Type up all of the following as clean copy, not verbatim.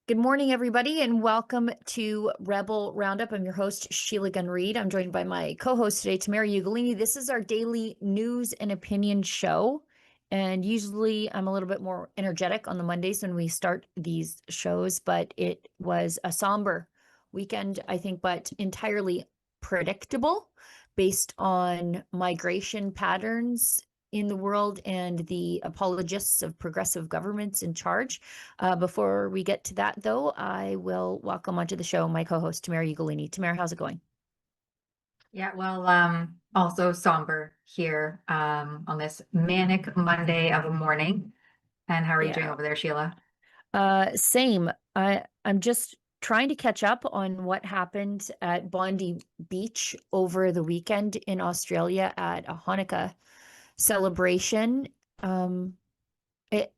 Good morning, everybody, and welcome to Rebel Roundup. I'm your host, Sheila Gunn Reid. I'm joined by my co-host today, Tamara Ugolini. This is our daily news and opinion show. And usually I'm a little bit more energetic on the Mondays when we start these shows, but it was a somber weekend, I think, but entirely predictable based on migration patterns in the world and the apologists of progressive governments in charge. Before we get to that, though, I will welcome onto the show my co-host, Tamara Ugolini. Tamara, how's it going? Yeah, well, also somber here on this manic Monday of a morning. And how are you doing over there, Sheila? Same. I'm just trying to catch up on what happened at Bondi Beach over the weekend in Australia at a Hanukkah celebration. It,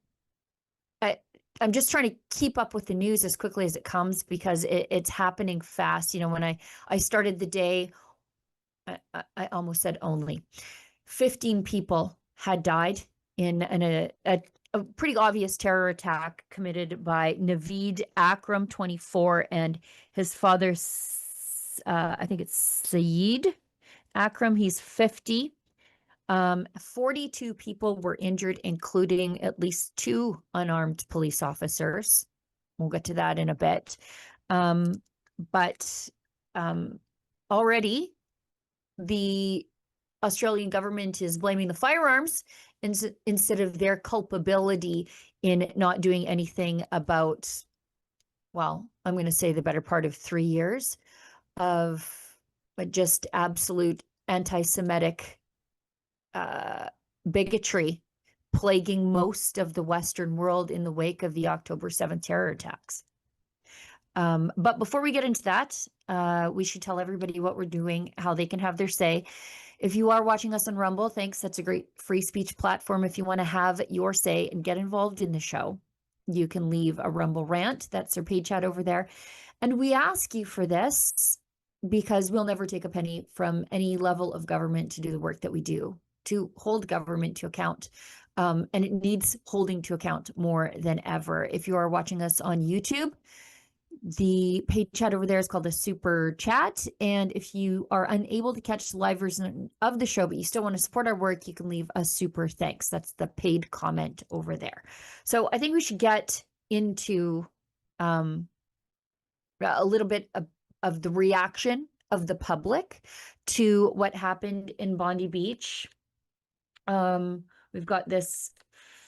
I, I'm just trying to keep up with the news as quickly as it comes because it's happening fast. You know, when I started the day, I almost said only 15 people had died in a pretty obvious terror attack committed by Naveed Akram, 24, and his father, I think it's Saeed Akram, he's 50. 42 people were injured, including at least 2 unarmed police officers. We'll get to that in a bit. But already the Australian government is blaming the firearms instead of their culpability in not doing anything about, well, I'm going to say the better part of 3 years of just absolute anti-Semitic bigotry plaguing most of the Western world in the wake of the October 7th terror attacks. But before we get into that, we should tell everybody what we're doing, how they can have their say. If you are watching us on Rumble, thanks. That's a great free speech platform. If you want to have your say and get involved in the show, you can leave a Rumble rant. That's our paid chat over there. And we ask you for this because we'll never take a penny from any level of government to do the work that we do, to hold government to account. And it needs holding to account more than ever. If you are watching us on YouTube, the paid chat over there is called a super chat. And if you are unable to catch the live version of the show, but you still want to support our work, you can leave a super thanks. That's the paid comment over there. So I think we should get into a little bit of the reaction of the public to what happened in Bondi Beach. We've got this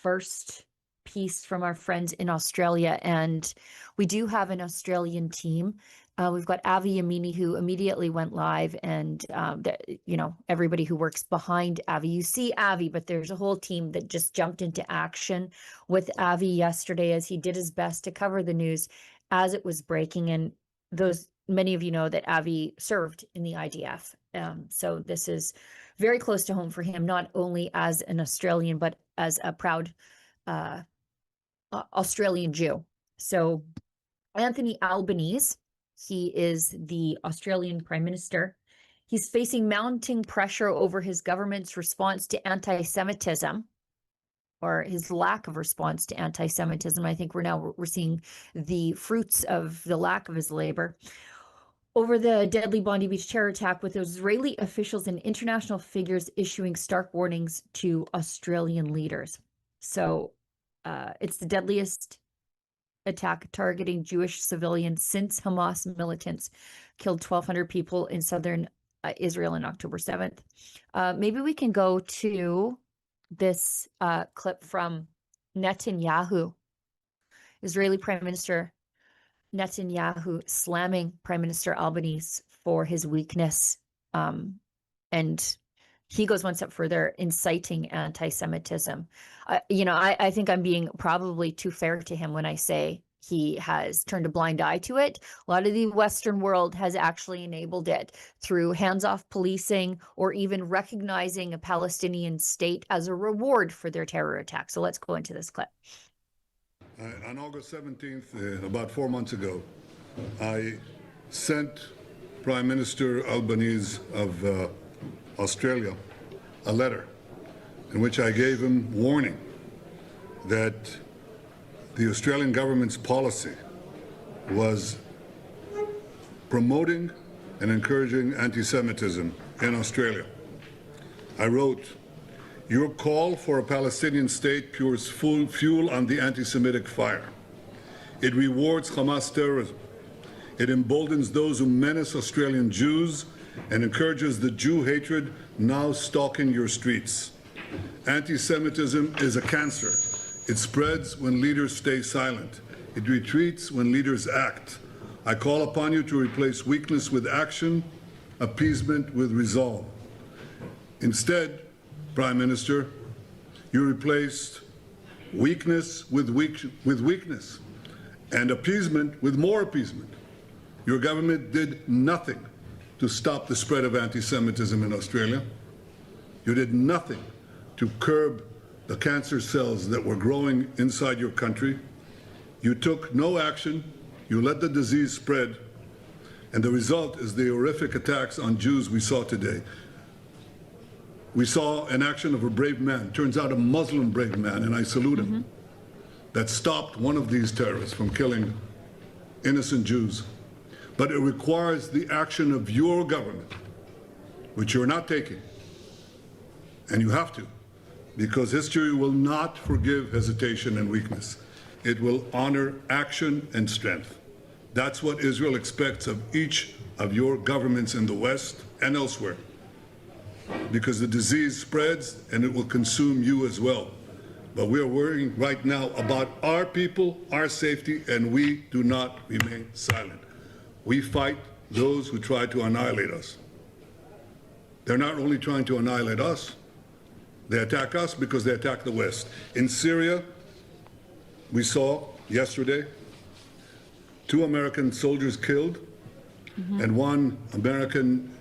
first piece from our friends in Australia, and we do have an Australian team. We've got Avi Yamini, who immediately went live, and everybody who works behind Avi. You see Avi, but there's a whole team that just jumped into action with Avi yesterday as he did his best to cover the news as it was breaking. And many of you know that Avi served in the IDF. So this is very close to home for him, not only as an Australian, but as a proud Australian Jew. So Anthony Albanese, he is the Australian Prime Minister. He's facing mounting pressure over his government's response to anti-Semitism, or his lack of response to anti-Semitism. I think we're seeing the fruits of the lack of his labor over the deadly Bondi Beach terror attack, with Israeli officials and international figures issuing stark warnings to Australian leaders. So it's the deadliest attack targeting Jewish civilians since Hamas militants killed 1,200 people in southern Israel on October 7th. Maybe we can go to this clip from Netanyahu, Israeli Prime Minister Netanyahu, slamming Prime Minister Albanese for his weakness. And he goes one step further, inciting anti-Semitism. I think I'm being probably too fair to him when I say he has turned a blind eye to it. A lot of the Western world has actually enabled it through hands-off policing or even recognizing a Palestinian state as a reward for their terror attack. So let's go into this clip. On August 17th, about 4 months ago, I sent Prime Minister Albanese of Australia a letter in which I gave him warning that the Australian government's policy was promoting and encouraging anti-Semitism in Australia. I wrote, "Your call for a Palestinian state pours full fuel on the anti-Semitic fire. It rewards Hamas terrorism. It emboldens those who menace Australian Jews and encourages the Jew hatred now stalking your streets. Anti-Semitism is a cancer. It spreads when leaders stay silent. It retreats when leaders act. I call upon you to replace weakness with action, appeasement with resolve. Instead, Prime Minister, you replaced weakness with weakness and appeasement with more appeasement. Your government did nothing to stop the spread of anti-Semitism in Australia. You did nothing to curb the cancer cells that were growing inside your country. You took no action. You let the disease spread. And the result is the horrific attacks on Jews we saw today. We saw an action of a brave man, turns out a Muslim brave man, and I salute him, that stopped one of these terrorists from killing innocent Jews. But it requires the action of your government, which you're not taking. And you have to, because history will not forgive hesitation and weakness. It will honor action and strength. That's what Israel expects of each of your governments in the West and elsewhere, because the disease spreads and it will consume you as well. But we are worrying right now about our people, our safety, and we do not remain silent. We fight those who try to annihilate us. They're not only trying to annihilate us, they attack us because they attack the West. In Syria, we saw yesterday 2 American soldiers killed and 1 American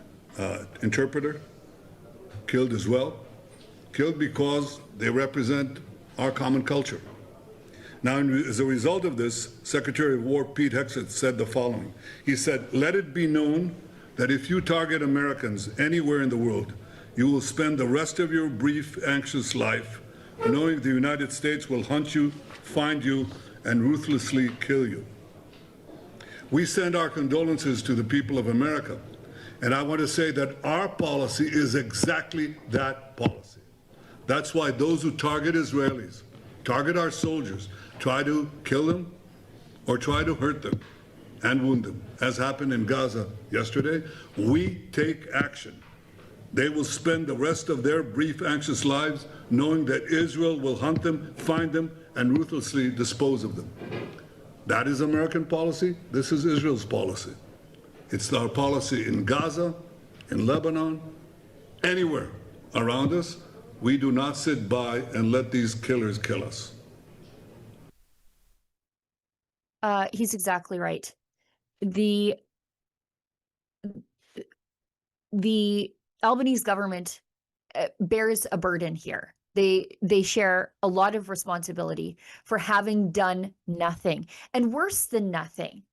interpreter killed as well, killed because they represent our common culture. Now, as a result of this, Secretary of War Pete Hegseth said the following. He said, "Let it be known that if you target Americans anywhere in the world, you will spend the rest of your brief, anxious life knowing the United States will hunt you, find you, and ruthlessly kill you." We send our condolences to the people of America, and I want to say that our policy is exactly that policy. That's why those who target Israelis, target our soldiers, try to kill them or try to hurt them and wound them, as happened in Gaza yesterday, we take action. They will spend the rest of their brief, anxious lives knowing that Israel will hunt them, find them, and ruthlessly dispose of them. That is American policy. This is Israel's policy. It's our policy in Gaza, in Lebanon, anywhere around us. We do not sit by and let these killers kill us. He's exactly right. The Albanese government bears a burden here. They share a lot of responsibility for having done nothing, and worse than nothing,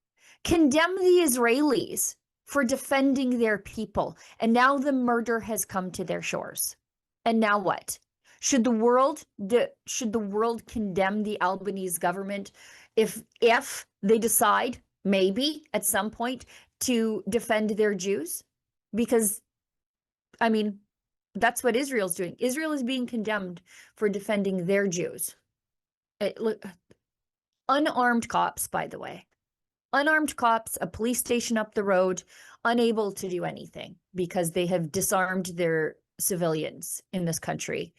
condemn the Israelis for defending their people. And now the murder has come to their shores. And now what? Should the world condemn the Albanese government if they decide maybe at some point to defend their Jews? Because, I mean, that's what Israel's doing. Israel is being condemned for defending their Jews. Unarmed cops, by the way. Unarmed cops, a police station up the road, unable to do anything because they have disarmed their civilians in this country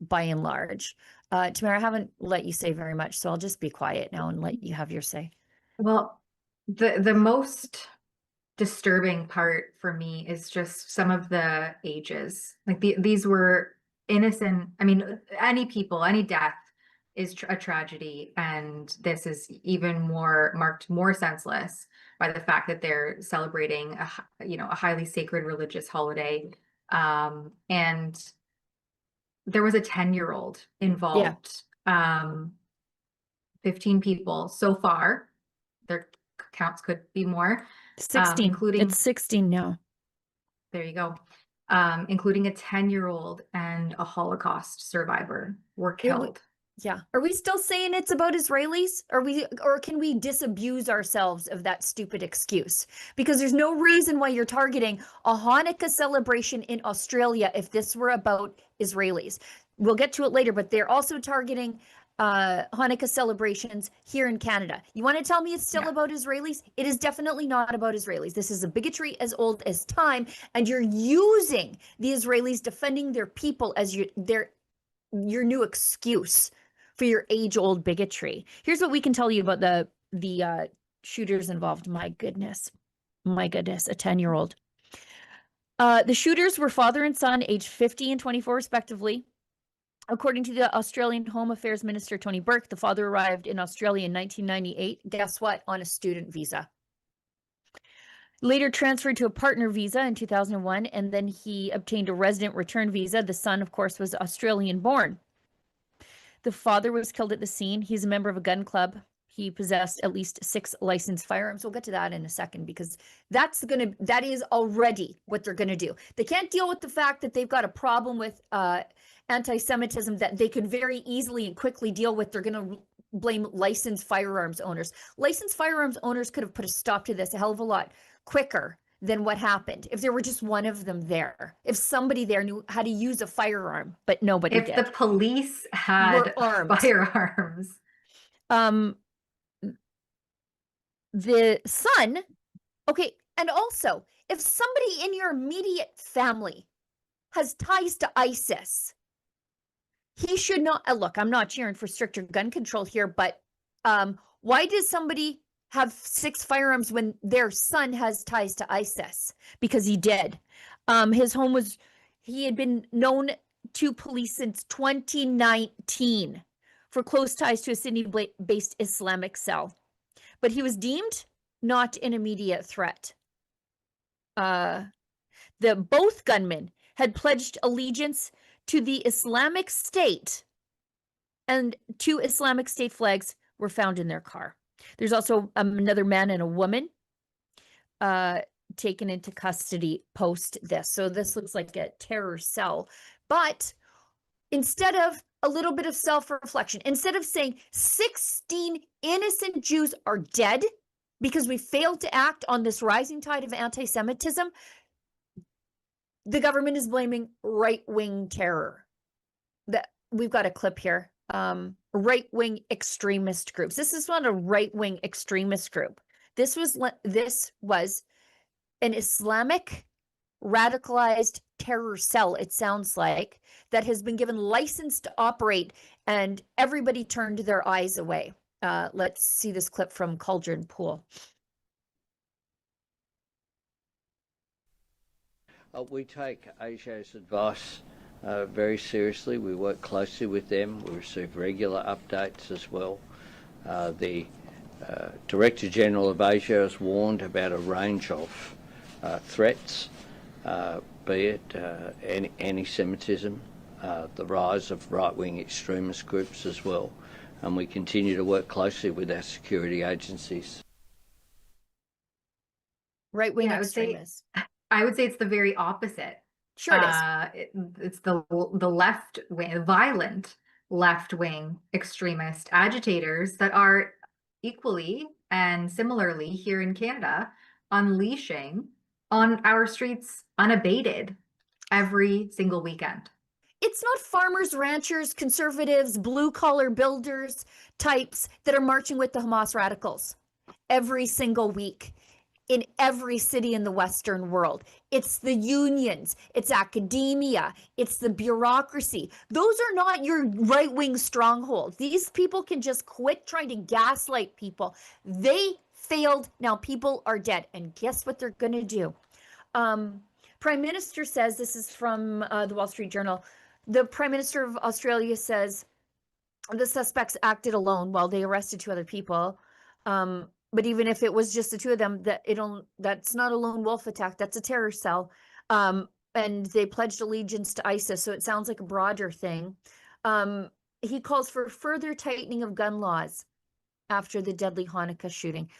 by and large. Tamara, I haven't let you say very much, so I'll just be quiet now and let you have your say. Well, the most disturbing part for me is just some of the ages. Like these were innocent. I mean, any death is a tragedy, and this is even marked more senseless by the fact that they're celebrating a highly sacred religious holiday. And there was a 10-year-old involved. Yeah. 15 people so far. Their counts could be more. 16, including it's 16 now. There you go. Including a 10-year-old and a Holocaust survivor were killed. Yeah. Are we still saying it's about Israelis? Or can we disabuse ourselves of that stupid excuse? Because there's no reason why you're targeting a Hanukkah celebration in Australia if this were about Israelis. We'll get to it later, but they're also targeting Hanukkah celebrations here in Canada. You want to tell me it's still about Israelis? It is definitely not about Israelis. This is a bigotry as old as time, and you're using the Israelis defending their people as your new excuse for your age-old bigotry. Here's what we can tell you about the shooters involved. My goodness, a 10-year-old. The shooters were father and son, aged 50 and 24 respectively. According to the Australian Home Affairs Minister, Tony Burke, the father arrived in Australia in 1998. Guess what? On a student visa. Later transferred to a partner visa in 2001, and then he obtained a resident return visa. The son, of course, was Australian-born. The father was killed at the scene. He's a member of a gun club. He possessed at least 6 licensed firearms. We'll get to that in a second, because that is already what they're gonna do. They can't deal with the fact that they've got a problem with anti-Semitism that they could very easily and quickly deal with. They're gonna blame licensed firearms owners. Licensed firearms owners could have put a stop to this a hell of a lot quicker than what happened if there were just one of them there. If somebody there knew how to use a firearm, but nobody did. If the police had firearms. The son, okay, and also, if somebody in your immediate family has ties to ISIS, he should not, look, I'm not cheering for stricter gun control here, but why does somebody have 6 firearms when their son has ties to ISIS? Because he did. His home he had been known to police since 2019 for close ties to a Sydney-based Islamic cell. But he was deemed not an immediate threat. Both gunmen had pledged allegiance to the Islamic State, and 2 Islamic State flags were found in their car. There's also another man and a woman taken into custody post this. So this looks like a terror cell. But instead of a little bit of self-reflection, instead of saying 16 innocent Jews are dead because we failed to act on this rising tide of anti-Semitism, the government is blaming right-wing terror. We've got a clip here. Right-wing extremist groups. This is not a right-wing extremist group. This was an Islamic radicalized terror cell, it sounds like, that has been given license to operate, and everybody turned their eyes away. Let's see this clip from Cauldron Pool. We take ASIO's advice very seriously. We work closely with them. We receive regular updates as well. The Director General of ASIO has warned about a range of threats, be it anti-Semitism, the rise of right-wing extremist groups as well, and we continue to work closely with our security agencies. Right-wing extremists. I would say it's the very opposite. Sure it is. It's the left wing, violent left-wing extremist agitators that are equally and similarly here in Canada unleashing on our streets unabated every single weekend. It's not farmers, ranchers, conservatives, blue-collar builders types that are marching with the Hamas radicals every single week in every city in the Western world. It's the unions, it's academia, it's the bureaucracy. Those are not your right-wing strongholds. These people can just quit trying to gaslight people. They failed, now people are dead. And guess what they're gonna do? Prime Minister says, this is from the Wall Street Journal, the Prime Minister of Australia says the suspects acted alone while they arrested 2 other people. But even if it was just the 2 of them, that's not a lone wolf attack. That's a terror cell. And they pledged allegiance to ISIS. So it sounds like a broader thing. He calls for further tightening of gun laws after the deadly Hanukkah shooting.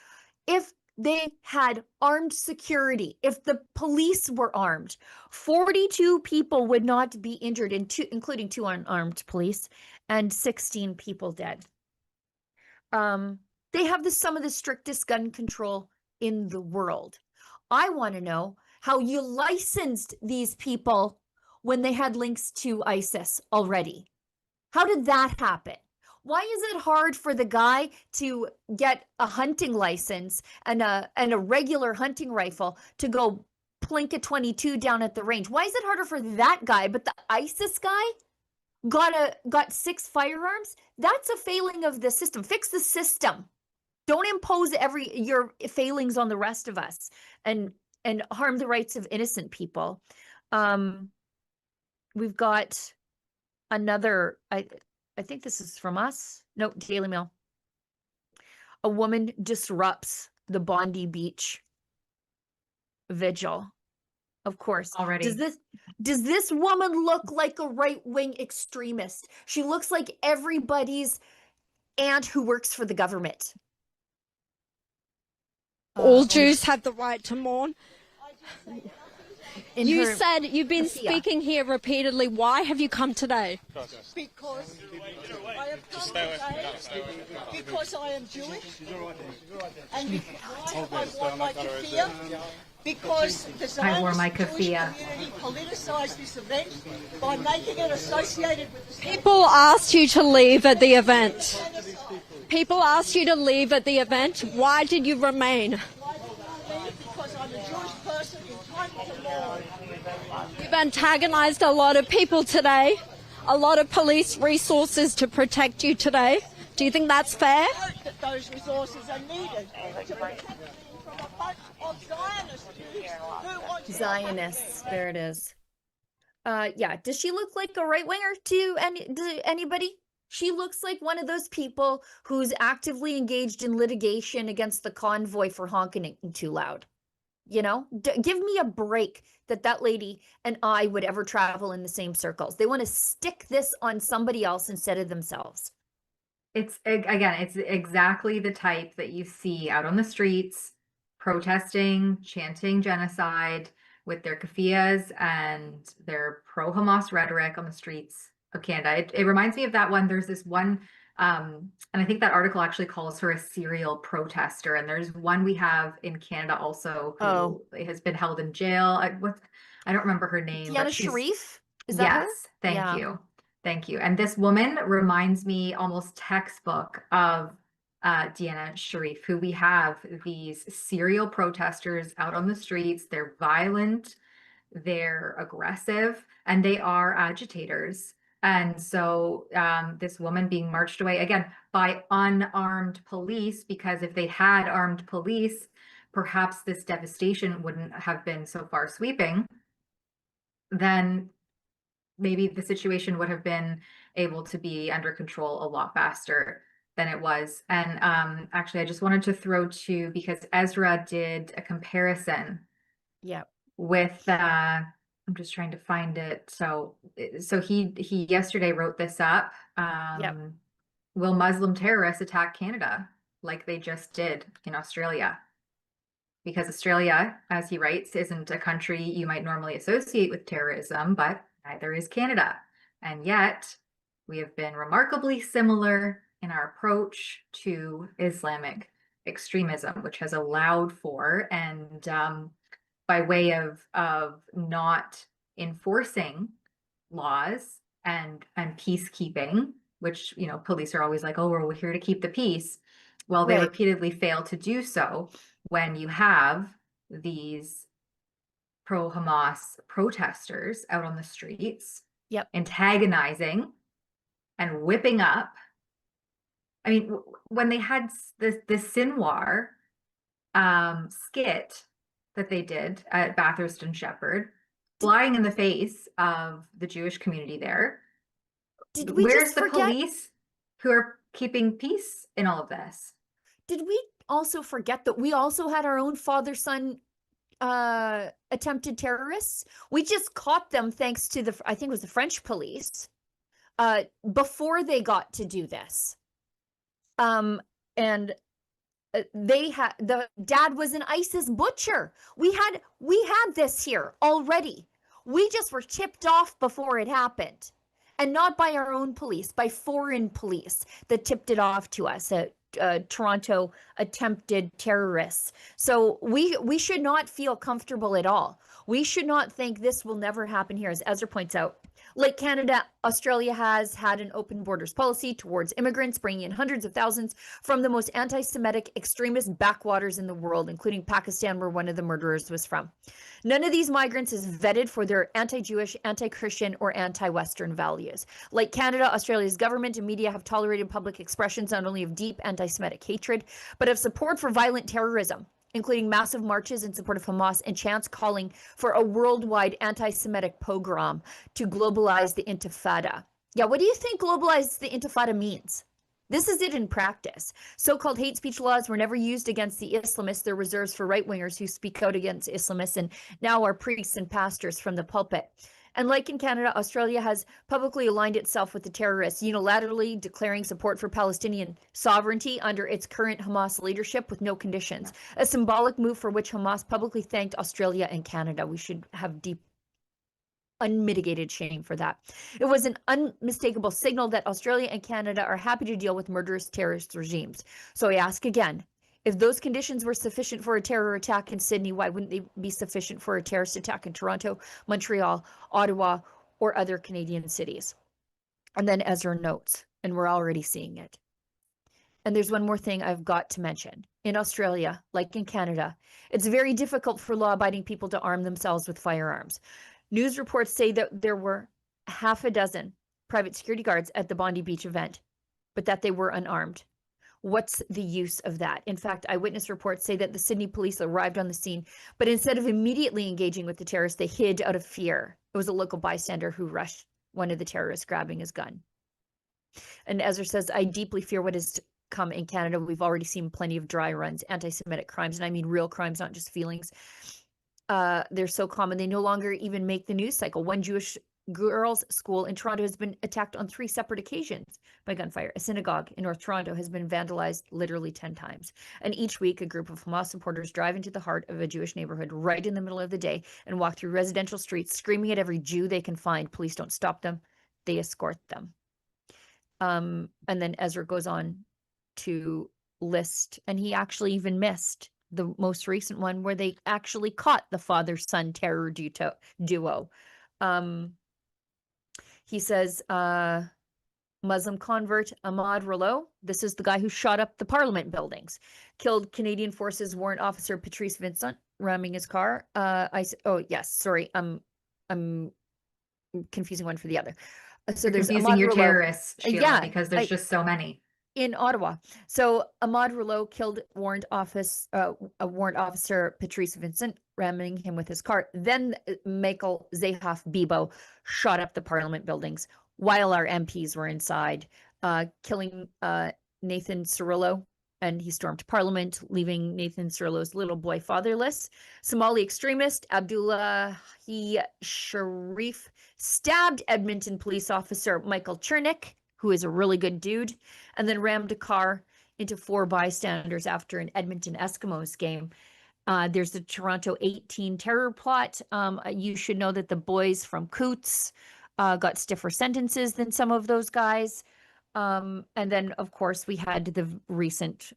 If they had armed security. If the police were armed, 42 people would not be injured, including 2 unarmed police, and 16 people dead. They have some of the strictest gun control in the world. I want to know how you licensed these people when they had links to ISIS already. How did that happen? Why is it hard for the guy to get a hunting license and a regular hunting rifle to go plink a 22 down at the range? Why is it harder for that guy, but the ISIS guy got 6 firearms? That's a failing of the system. Fix the system. Don't impose your failings on the rest of us and harm the rights of innocent people. We've got another, I think this is from us. No, Daily Mail. A woman disrupts the Bondi Beach vigil. Of course. Already. Does this woman look like a right-wing extremist? She looks like everybody's aunt who works for the government. All Jews have the right to mourn. You her said you've been Sophia. speaking here repeatedly. Why have you come today? Because I have come today because I am Jewish and because I wore my keffiyeh because the I wore my Zionist Jewish keffiyeh. community politicised this event by making it associated with the People asked you to leave at the event. People asked you to leave at the event. Why did you remain? because I'm a Jewish person entitled to law. You've antagonized a lot of people today, a lot of police resources to protect you today. Do you think that's fair? I note that those resources are needed to protect me from a bunch of Zionist Jews who want to Zionists. There it is. Yeah. Does she look like a right winger to anybody? She looks like one of those people who's actively engaged in litigation against the convoy for honking too loud. You know, give me a break that lady and I would ever travel in the same circles. They want to stick this on somebody else instead of themselves. It's exactly the type that you see out on the streets, protesting, chanting genocide with their keffiyehs and their pro-Hamas rhetoric on the streets of Canada. It reminds me of that one. There's this one, and I think that article actually calls her a serial protester. And there's one we have in Canada also who has been held in jail. I don't remember her name. Deanna but she's- Sharif? Is that her? Yes, thank Yeah. you. Thank you. And this woman reminds me almost textbook of Deanna Sharif, who we have these serial protesters out on the streets. They're violent, they're aggressive, and they are agitators. And so this woman being marched away again by unarmed police, because if they had armed police, perhaps this devastation wouldn't have been so far sweeping. Then maybe the situation would have been able to be under control a lot faster than it was. And actually, I just wanted to throw to, because Ezra did a comparison Yeah. with I'm just trying to find it. So he yesterday wrote this up. Will Muslim terrorists attack Canada like they just did in Australia? Because Australia, as he writes, isn't a country you might normally associate with terrorism, but neither is Canada. And yet we have been remarkably similar in our approach to Islamic extremism, which has allowed for, and by way of not enforcing laws and peacekeeping, which, you know, police are always like, oh, we're here to keep the peace. Well, they Right. repeatedly fail to do so when you have these pro-Hamas protesters out on the streets, Yep. antagonizing and whipping up. I mean, when they had the Sinwar skit that they did at Bathurst and Shepherd, flying in the face of the Jewish community there. Did we Where's just the forget? police who are keeping peace in all of this? Did we also forget that we also had our own father-son attempted terrorists? We just caught them thanks to I think it was the French police before they got to do this. And the dad was an ISIS butcher. We had this here already. We just were tipped off before it happened, and not by our own police, by foreign police that tipped it off to us. Toronto attempted terrorists. So we should not feel comfortable at all. We should not think this will never happen here, as Ezra points out. Like Canada, Australia has had an open borders policy towards immigrants, bringing in hundreds of thousands from the most anti-Semitic extremist backwaters in the world, including Pakistan, where one of the murderers was from. None of these migrants is vetted for their anti-Jewish, anti-Christian, or anti-Western values. Like Canada, Australia's government and media have tolerated public expressions not only of deep anti-Semitic hatred, but of support for violent terrorism, including massive marches in support of Hamas and chants calling for a worldwide anti-Semitic pogrom to globalize the Intifada. Yeah, what do you think globalize the Intifada means? This is it in practice. So-called hate speech laws were never used against the Islamists. They're reserved for right-wingers who speak out against Islamists and now are priests and pastors from the pulpit. And like in Canada, Australia has publicly aligned itself with the terrorists, unilaterally declaring support for Palestinian sovereignty under its current Hamas leadership with no conditions. A symbolic move for which Hamas publicly thanked Australia and Canada. We should have deep, unmitigated shame for that. It was an unmistakable signal that Australia and Canada are happy to deal with murderous terrorist regimes. So I ask again, if those conditions were sufficient for a terror attack in Sydney, why wouldn't they be sufficient for a terrorist attack in Toronto, Montreal, Ottawa, or other Canadian cities? And then Ezra notes, and we're already seeing it. And there's one more thing I've got to mention. In Australia, like in Canada, it's very difficult for law-abiding people to arm themselves with firearms. News reports say that there were half a dozen private security guards at the Bondi Beach event, but that they were unarmed. What's the use of that? In fact, eyewitness reports say that the Sydney police arrived on the scene, but instead of immediately engaging with the terrorists, they hid out of fear. It was a local bystander who rushed one of the terrorists, grabbing his gun. And Ezra says, I deeply fear what is to come in Canada. We've already seen plenty of dry runs, anti-Semitic crimes, and I mean real crimes, not just feelings. They're so common, they no longer even make the news cycle. One Jewish girls' school in Toronto has been attacked on 3 separate occasions by gunfire. A synagogue in North Toronto has been vandalized literally 10 times. And each week, a group of Hamas supporters drive into the heart of a Jewish neighborhood right in the middle of the day and walk through residential streets, screaming at every Jew they can find. Police don't stop them. They escort them. And then Ezra goes on to list, and he actually even missed the most recent one where they actually caught the father-son terror duo. He says, Muslim convert Ahmad Rouleau, this is the guy who shot up the Parliament buildings, killed Canadian Forces warrant officer Patrice Vincent, ramming his car. I'm confusing one for the other. So there's confusing Ahmad your Rouleau. terrorists, Sheila, because there's just so many. In Ottawa. So Ahmad Rouleau killed warrant officer Patrice Vincent, ramming him with his car. Then Michael Zahaf Bibo shot up the Parliament buildings while our MPs were inside, killing Nathan Cirillo, and he stormed Parliament, leaving Nathan Cirillo's little boy fatherless. Somali extremist Abdullahi Sharif stabbed Edmonton police officer Michael Chernick, who is a really good dude, and then rammed a car into 4 bystanders after an Edmonton Eskimos game. There's the Toronto 18 terror plot. You should know that the boys from Coots got stiffer sentences than some of those guys. And then, of course, we had the recent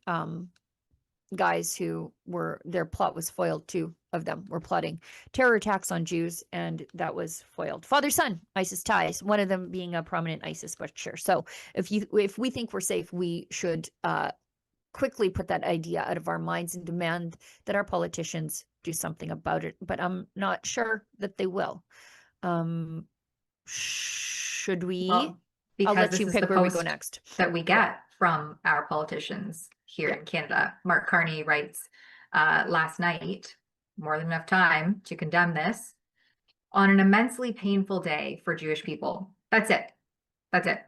guys who their plot was foiled. 2 of them were plotting terror attacks on Jews, and that was foiled. Father-son, ISIS ties, one of them being a prominent ISIS butcher. So if we think we're safe, we should quickly put that idea out of our minds and demand that our politicians do something about it. But I'm not sure that they will. Should we? Well, I'll let because you this is pick the where we go post next. that we get from our politicians here in Canada. Mark Carney writes last night, more than enough time to condemn this, on an immensely painful day for Jewish people. That's it. That's it.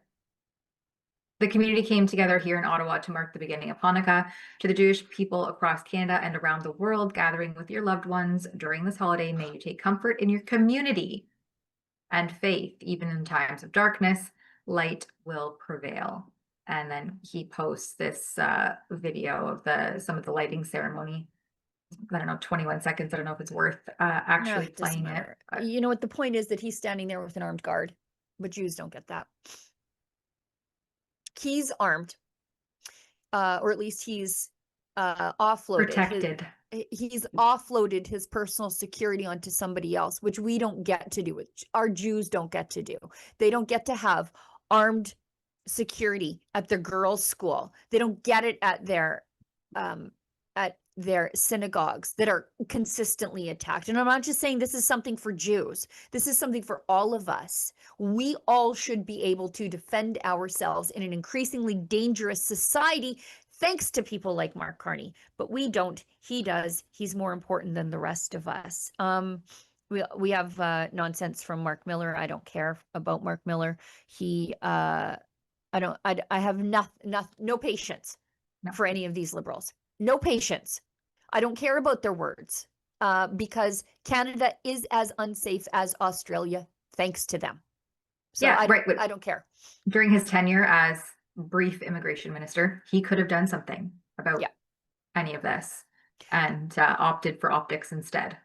The community came together here in Ottawa to mark the beginning of Hanukkah. To the Jewish people across Canada and around the world gathering with your loved ones during this holiday, may you take comfort in your community and faith. Even in times of darkness, light will prevail. And then he posts this video of some of the lighting ceremony. I don't know, 21 seconds. I don't know if it's worth actually it doesn't playing it. matter. You know what? The point is that he's standing there with an armed guard, but Jews don't get that. He's armed, or at least he's offloaded. Protected. He's offloaded his personal security onto somebody else, which we don't get to do. Which our Jews don't get to do. They don't get to have armed security at their girls' school. They don't get it at their synagogues that are consistently attacked. And I'm not just saying this is something for Jews. This is something for all of us. We all should be able to defend ourselves in an increasingly dangerous society, thanks to people like Mark Carney. But we don't. He does. He's more important than the rest of us. We have nonsense from Mark Miller. I don't care about Mark Miller. I have no patience for any of these liberals. No patience. I don't care about their words because Canada is as unsafe as Australia, thanks to them. So Yeah, I don't care. During his tenure as brief immigration minister, he could have done something about any of this and opted for optics instead.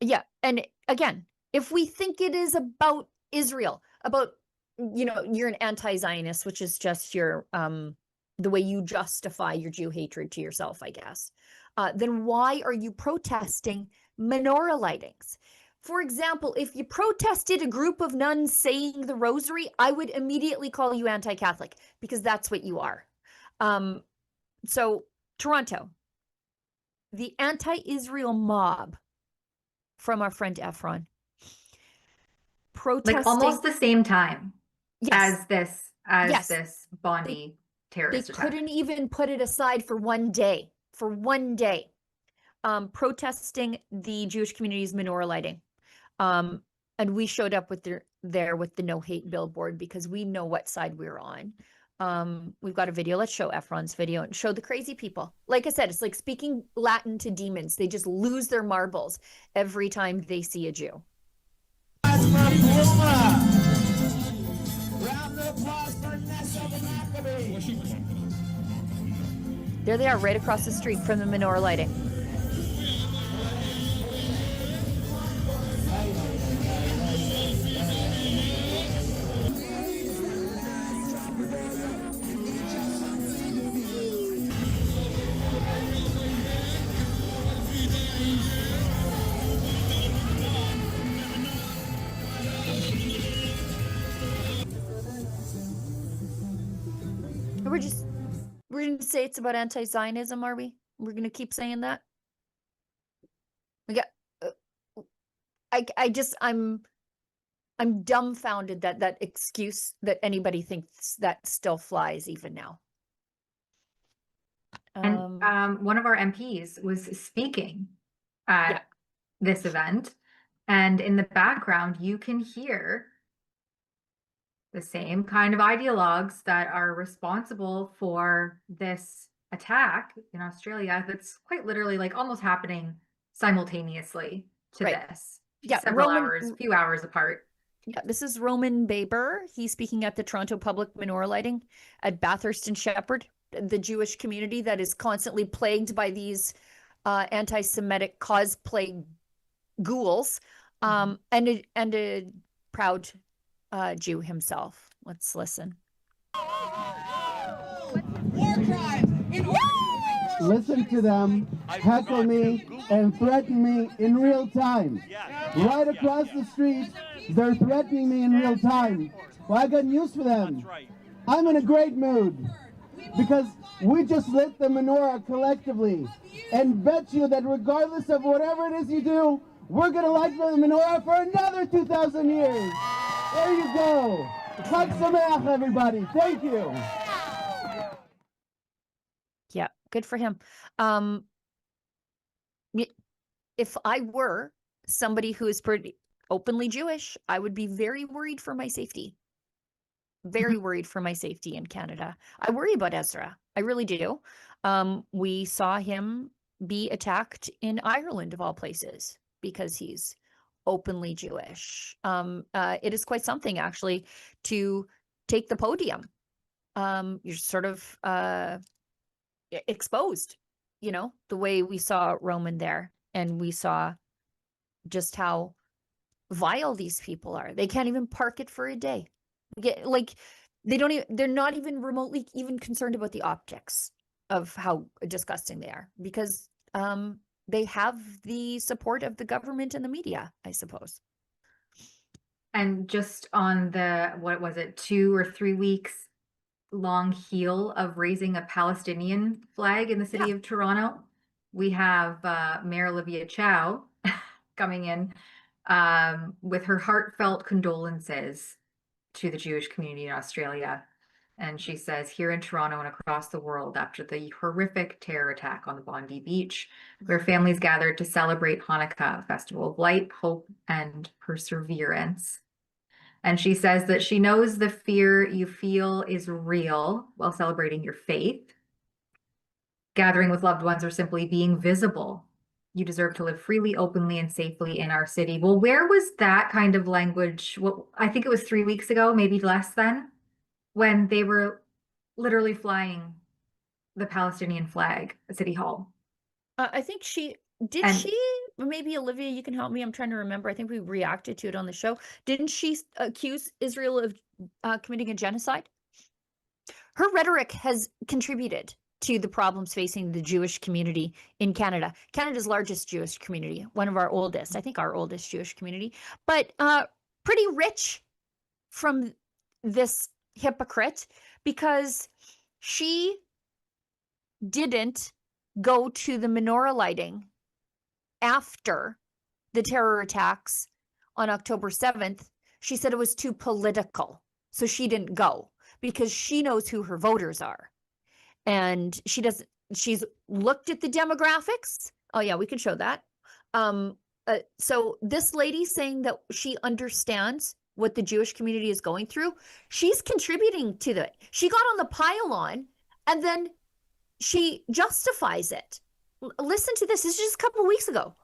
Yeah. And again, if we think it is about Israel, about, you're an anti-Zionist, which is just your the way you justify your Jew hatred to yourself, I guess, then why are you protesting menorah lightings? For example, if you protested a group of nuns saying the rosary, I would immediately call you anti-Catholic, because that's what you are. So Toronto, the anti-Israel mob from our friend Efron, protesting like almost the same time yes. as this Bondi terrorist attack. Couldn't even put it aside for one day. Protesting the Jewish community's menorah lighting. And we showed up with there with the no hate billboard because we know what side we're on. We've got a video. Let's show Efron's video and show the crazy people. Like I said, it's like speaking Latin to demons. They just lose their marbles every time they see a Jew. There they are, right across the street from the menorah lighting. We're going to say it's about anti-Zionism, are we? We're going to keep saying that? I'm dumbfounded that excuse that anybody thinks that still flies even now. And one of our MPs was speaking at this event, and in the background you can hear the same kind of ideologues that are responsible for this attack in Australia that's quite literally like almost happening simultaneously to this. Few hours apart. Yeah, this is Roman Baber. He's speaking at the Toronto Public Menorah Lighting at Bathurst and Shepherd, the Jewish community that is constantly plagued by these anti-Semitic cosplay ghouls, and a proud Jew himself. Let's listen. Listen to them heckle me and threaten me in real time. Right across the street, they're threatening me in real time. Well, I got news for them. I'm in a great mood because we just lit the menorah collectively and bet you that regardless of whatever it is you do, we're going to light the menorah for another 2,000 years. There you go. Chag Sameach, everybody. Thank you. Yeah, good for him. If I were somebody who is pretty openly Jewish, I would be very worried for my safety. Very worried for my safety in Canada. I worry about Ezra. I really do. We saw him be attacked in Ireland, of all places, because he's openly Jewish. It is quite something, actually, to take the podium you're sort of exposed, you know, the way we saw Roman there, and we saw just how vile these people are. They can't even park it for a day. Like they don't even, they're not even remotely even concerned about the optics of how disgusting they are, because they have the support of the government and the media, I suppose. And just on the, what was it, 2 or 3 weeks long heel of raising a Palestinian flag in the city of Toronto, we have Mayor Olivia Chow coming in with her heartfelt condolences to the Jewish community in Australia. And she says, here in Toronto and across the world, after the horrific terror attack on the Bondi Beach, where families gathered to celebrate Hanukkah, a festival of light, hope, and perseverance. And she says that she knows the fear you feel is real while celebrating your faith. Gathering with loved ones or simply being visible. You deserve to live freely, openly, and safely in our city. Well, where was that kind of language? Well, I think it was 3 weeks ago, maybe less than, when they were literally flying the Palestinian flag at City Hall. I think she maybe Olivia, you can help me. I'm trying to remember. I think we reacted to it on the show. Didn't she accuse Israel of committing a genocide? Her rhetoric has contributed to the problems facing the Jewish community in Canada. Canada's largest Jewish community, one of our oldest, I think our oldest Jewish community, but pretty rich from this hypocrite, because she didn't go to the menorah lighting after the terror attacks on October 7th. She said it was too political, so she didn't go, because she knows who her voters are. And she's looked at the demographics. Oh yeah, we can show that. So this lady saying that she understands what the Jewish community is going through, she's contributing to that. She got on the pylon and then she justifies it. Listen to this. This is just a couple of weeks ago.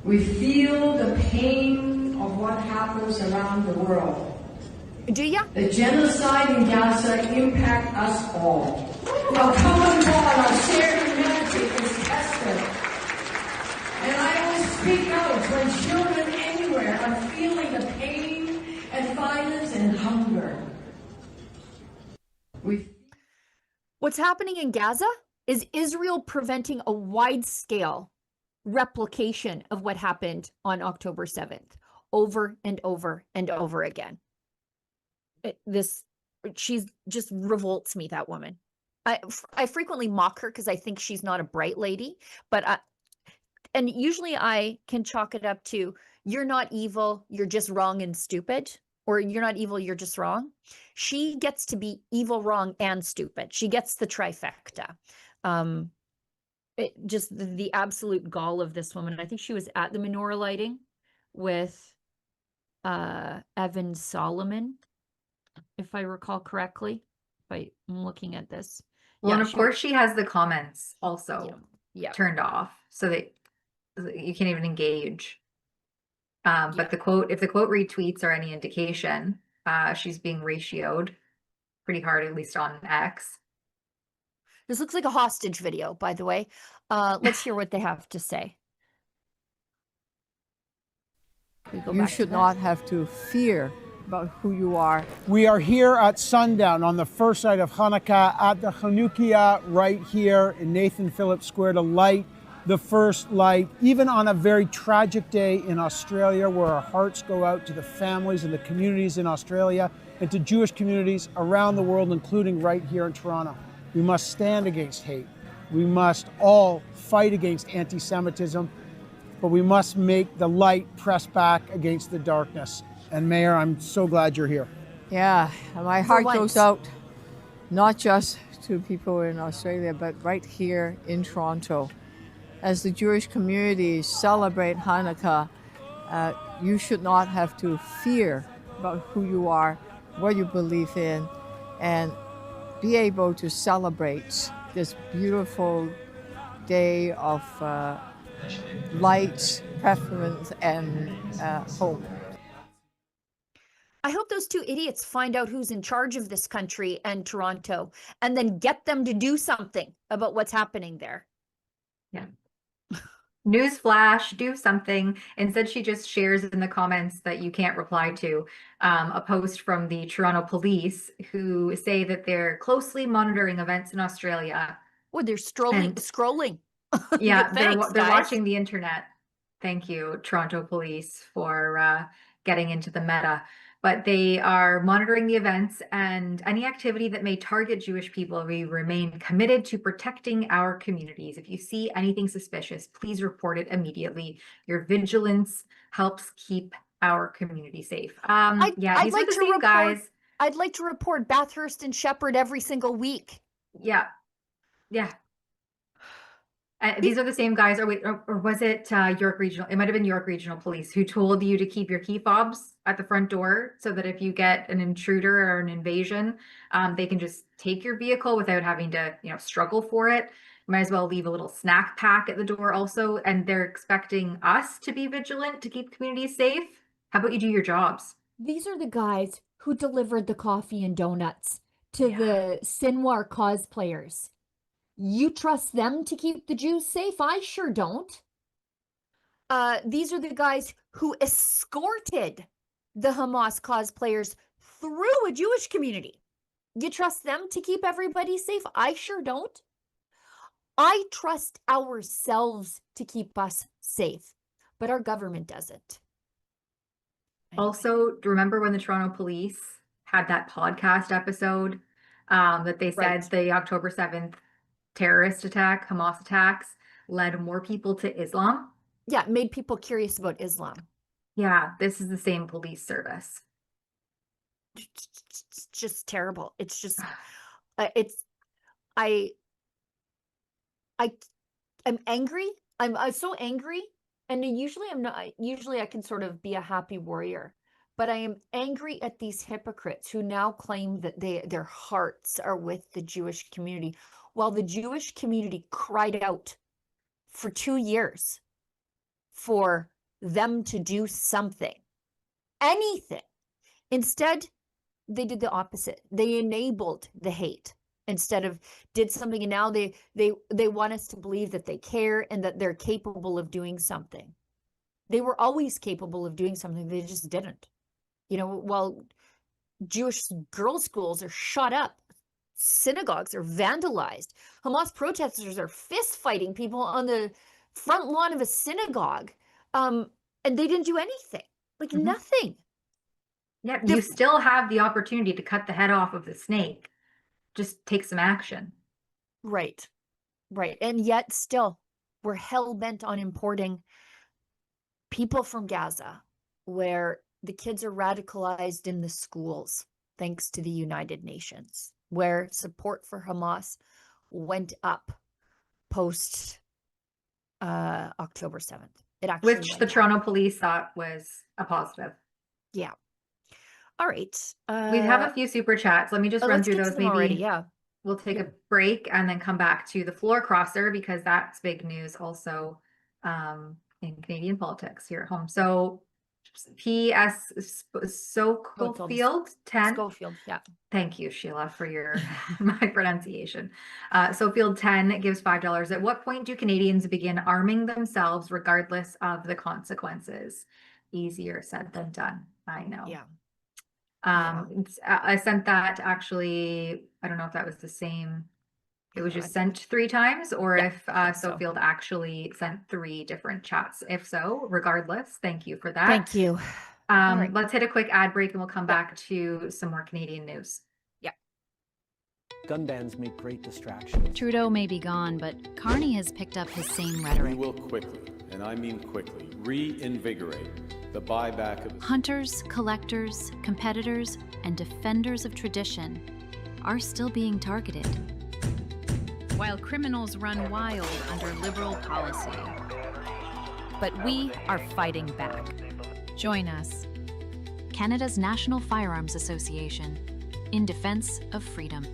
We feel the pain of what happens around the world. Do ya? The genocide in Gaza impacts us all. Our common bond, our shared humanity is tested. And I always speak out when children anywhere are feeling the pain and violence and hunger. What's happening in Gaza is Israel preventing a wide-scale replication of what happened on October 7th over and over and over again. She's just revolts me, that woman. I frequently mock her because I think she's not a bright lady, but and usually I can chalk it up to, you're not evil, you're just wrong and stupid, or you're not evil, you're just wrong. She gets to be evil, wrong, and stupid. She gets the trifecta. Just the absolute gall of this woman. I think she was at the menorah lighting with Evan Solomon, if I recall correctly. I'm looking at this. Well, and of course she has the comments also turned off, so that you can't even engage. But if the quote retweets are any indication, she's being ratioed pretty hard, at least on X. This looks like a hostage video, by the way. Let's hear what they have to say. You should not have to fear about who you are. We are here at sundown on the first night of Hanukkah at the Chanukiah right here in Nathan Phillips Square to light the first light, even on a very tragic day in Australia, where our hearts go out to the families and the communities in Australia and to Jewish communities around the world, including right here in Toronto. We must stand against hate. We must all fight against anti-Semitism, but we must make the light press back against the darkness. And Mayor, I'm so glad you're here. Yeah, my heart goes out not just to people in Australia, but right here in Toronto. As the Jewish community celebrate Hanukkah, you should not have to fear about who you are, what you believe in, and be able to celebrate this beautiful day of light, preference, and hope. I hope those two idiots find out who's in charge of this country and Toronto, and then get them to do something about what's happening there. Yeah. Newsflash, do something. Instead, she just shares in the comments that you can't reply to a post from the Toronto police who say that they're closely monitoring events in Australia. Oh, they're scrolling. Yeah, Thanks, they're guys. watching the internet. Thank you, Toronto police, for getting into the meta. But they are monitoring the events and any activity that may target Jewish people. We remain committed to protecting our communities. If you see anything suspicious, please report it immediately. Your vigilance helps keep our community safe. Yeah, these are the same guys. I'd like to report Bathurst and Shepherd every single week. Yeah. Yeah. These are the same guys, or wait, or was it York Regional? It might have been York Regional Police who told you to keep your key fobs at the front door so that if you get an intruder or an invasion, they can just take your vehicle without having to, struggle for it. Might as well leave a little snack pack at the door also. And they're expecting us to be vigilant to keep communities safe. How about you do your jobs? These are the guys who delivered the coffee and donuts to the Sinwar cosplayers. You trust them to keep the Jews safe? I sure don't. These are the guys who escorted the Hamas cosplayers through a Jewish community. You trust them to keep everybody safe? I sure don't. I trust ourselves to keep us safe, but our government doesn't. Anyway. Also, remember when the Toronto police had that podcast episode that they said the October 7th terrorist attack, Hamas attacks, led more people to Islam? Yeah, it made people curious about Islam. Yeah, this is the same police service. It's just terrible. It's just, I'm angry. I'm so angry. And usually I'm not, usually I can sort of be a happy warrior, but I am angry at these hypocrites who now claim that their hearts are with the Jewish community, while the Jewish community cried out for 2 years for them to do something, anything. Instead, they did the opposite. They enabled the hate instead of did something, and now they want us to believe that they care and that they're capable of doing something. They were always capable of doing something, they just didn't. While Jewish girls' schools are shut up, synagogues are vandalized, Hamas protesters are fist fighting people on the front lawn of a synagogue, and they didn't do anything, nothing. Yeah, you still have the opportunity to cut the head off of the snake. Just take some action. Right. And yet still, we're hell-bent on importing people from Gaza, where the kids are radicalized in the schools, thanks to the United Nations, where support for Hamas went up post October 7th. It actually Which the Toronto police thought was a positive. Yeah. All right. We have a few super chats. Let me just run through those. Maybe already, we'll take a break and then come back to the floor crosser, because that's big news also in Canadian politics here at home. So P.S. Schofield 10. Schofield, yeah. Thank you, Sheila, for your my pronunciation. Schofield 10 gives $5. At what point do Canadians begin arming themselves regardless of the consequences? Easier said than done. I know. Yeah. I sent that actually, I don't know if that was the same. It was just sent 3 times, or if Schofield actually sent 3 different chats. If so, regardless, thank you for that. Thank you. Right. Let's hit a quick ad break and we'll come back to some more Canadian news. Yeah. Gun bans make great distraction. Trudeau may be gone, but Carney has picked up his same rhetoric. We will quickly, and I mean quickly, reinvigorate the buyback of Hunters, collectors, competitors, and defenders of tradition are still being targeted, while criminals run wild under Liberal policy. But we are fighting back. Join us, Canada's National Firearms Association, in defense of freedom.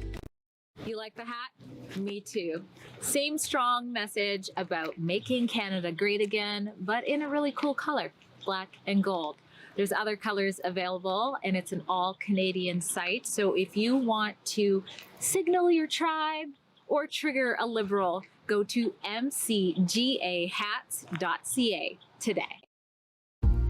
You like the hat? Me too. Same strong message about making Canada great again, but in a really cool color, black and gold. There's other colors available, and it's an all Canadian site. So if you want to signal your tribe or trigger a Liberal, go to mcgahats.ca today.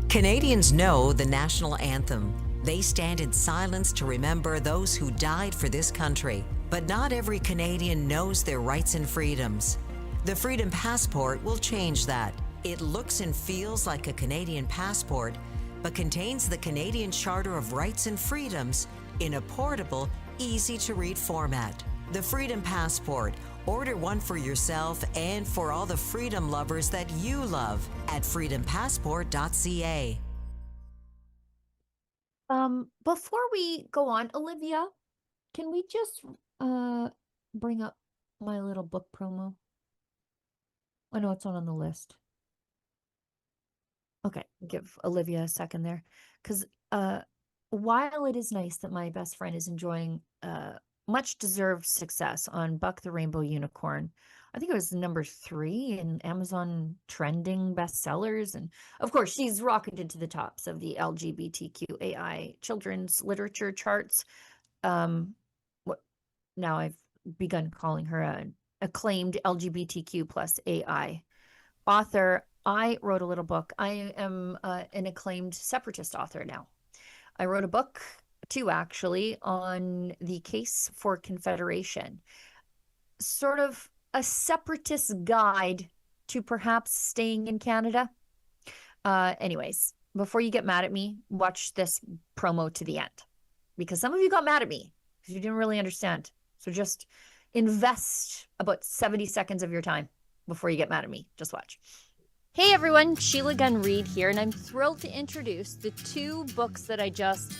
Canadians know the national anthem. They stand in silence to remember those who died for this country. But not every Canadian knows their rights and freedoms. The Freedom Passport will change that. It looks and feels like a Canadian passport, but contains the Canadian Charter of Rights and Freedoms in a portable, easy-to-read format. The Freedom Passport. Order one for yourself and for all the freedom lovers that you love at freedompassport.ca. Before we go on, Olivia, can we just bring up my little book promo? I know it's not on the list. Okay, give Olivia a second there. Because while it is nice that my best friend is enjoying much deserved success on Buck the Rainbow Unicorn, I think it was number 3 in Amazon trending bestsellers. And of course, she's rocketed to the tops of the LGBTQAI children's literature charts. Now I've begun calling her an acclaimed LGBTQ plus AI author. I wrote a little book. I am an acclaimed separatist author now. I wrote a book, 2 actually, on the case for Confederation. Sort of a separatist guide to perhaps staying in Canada. Anyways, before you get mad at me, watch this promo to the end. Because some of you got mad at me because you didn't really understand. So just invest about 70 seconds of your time before you get mad at me. Just watch. Hey everyone, Sheila Gunn Reid here, and I'm thrilled to introduce the 2 books that I just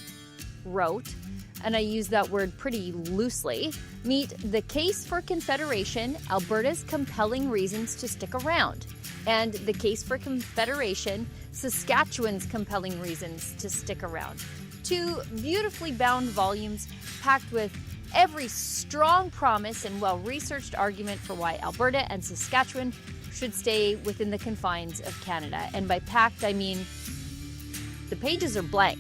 wrote, and I use that word pretty loosely. Meet The Case for Confederation, Alberta's Compelling Reasons to Stick Around, and The Case for Confederation, Saskatchewan's Compelling Reasons to Stick Around. 2 beautifully bound volumes packed with every strong promise and well-researched argument for why Alberta and Saskatchewan should stay within the confines of Canada. And by packed, I mean the pages are blank.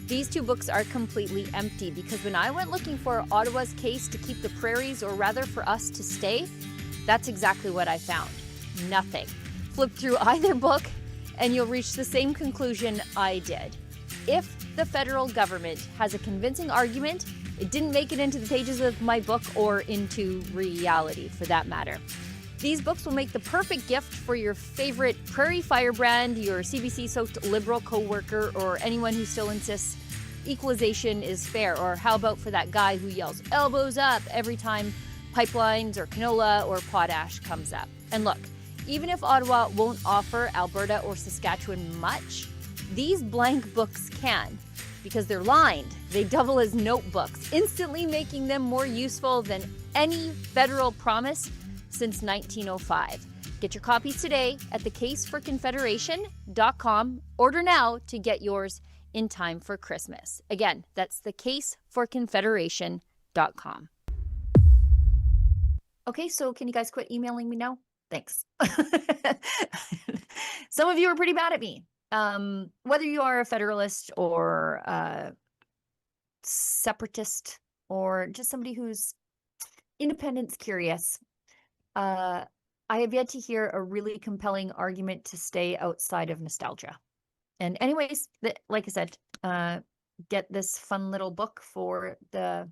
These 2 books are completely empty because when I went looking for Ottawa's case to keep the prairies, or rather for us to stay, that's exactly what I found. Nothing. Flip through either book and you'll reach the same conclusion I did. If the federal government has a convincing argument, it didn't make it into the pages of my book or into reality for that matter. These books will make the perfect gift for your favorite prairie firebrand, your CBC-soaked Liberal coworker, or anyone who still insists equalization is fair. Or how about for that guy who yells elbows up every time pipelines or canola or potash comes up. And look, even if Ottawa won't offer Alberta or Saskatchewan much, these blank books can, because they're lined. They double as notebooks, instantly making them more useful than any federal promise since 1905. Get your copies today at thecaseforconfederation.com. Order now to get yours in time for Christmas. Again, that's thecaseforconfederation.com. Okay, so can you guys quit emailing me now? Thanks. Some of you are pretty mad at me. Whether you are a federalist or a separatist or just somebody who's independence curious, I have yet to hear a really compelling argument to stay outside of nostalgia. And anyways, like I said, get this fun little book for the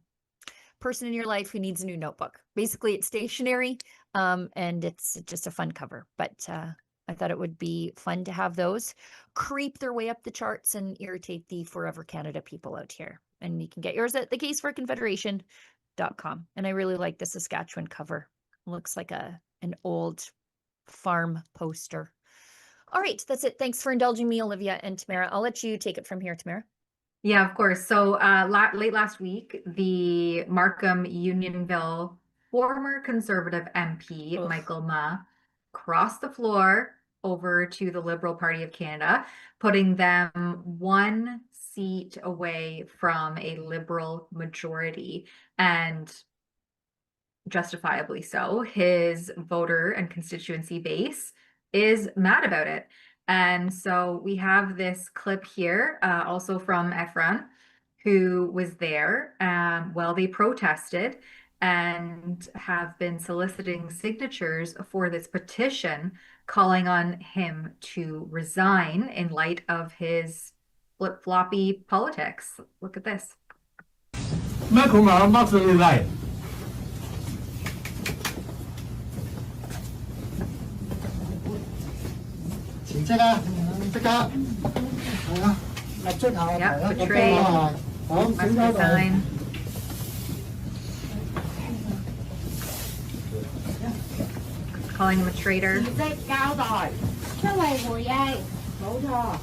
person in your life who needs a new notebook. Basically, it's stationary, and it's just a fun cover. But I thought it would be fun to have those creep their way up the charts and irritate the Forever Canada people out here. And you can get yours at thecaseforconfederation.com. And I really like the Saskatchewan cover. It looks like an old farm poster. All right, that's it. Thanks for indulging me, Olivia and Tamara. I'll let you take it from here, Tamara. Yeah, of course. So late last week, the Markham Unionville former Conservative MP, Michael Ma, crossed the floor over to the Liberal Party of Canada, putting them 1 seat away from a Liberal majority, and justifiably so. His voter and constituency base is mad about it. And so we have this clip here, also from Efron, who was there while they protested and have been soliciting signatures for this petition calling on him to resign in light of his flip-floppy politics. Look at this. 咩佢咪阿 Mark 你嚟？辭職啊！即刻係啊！立即下台啊！個波啊！好，請交代。Calling him a traitor. 辭職交代，出嚟回應，冇錯。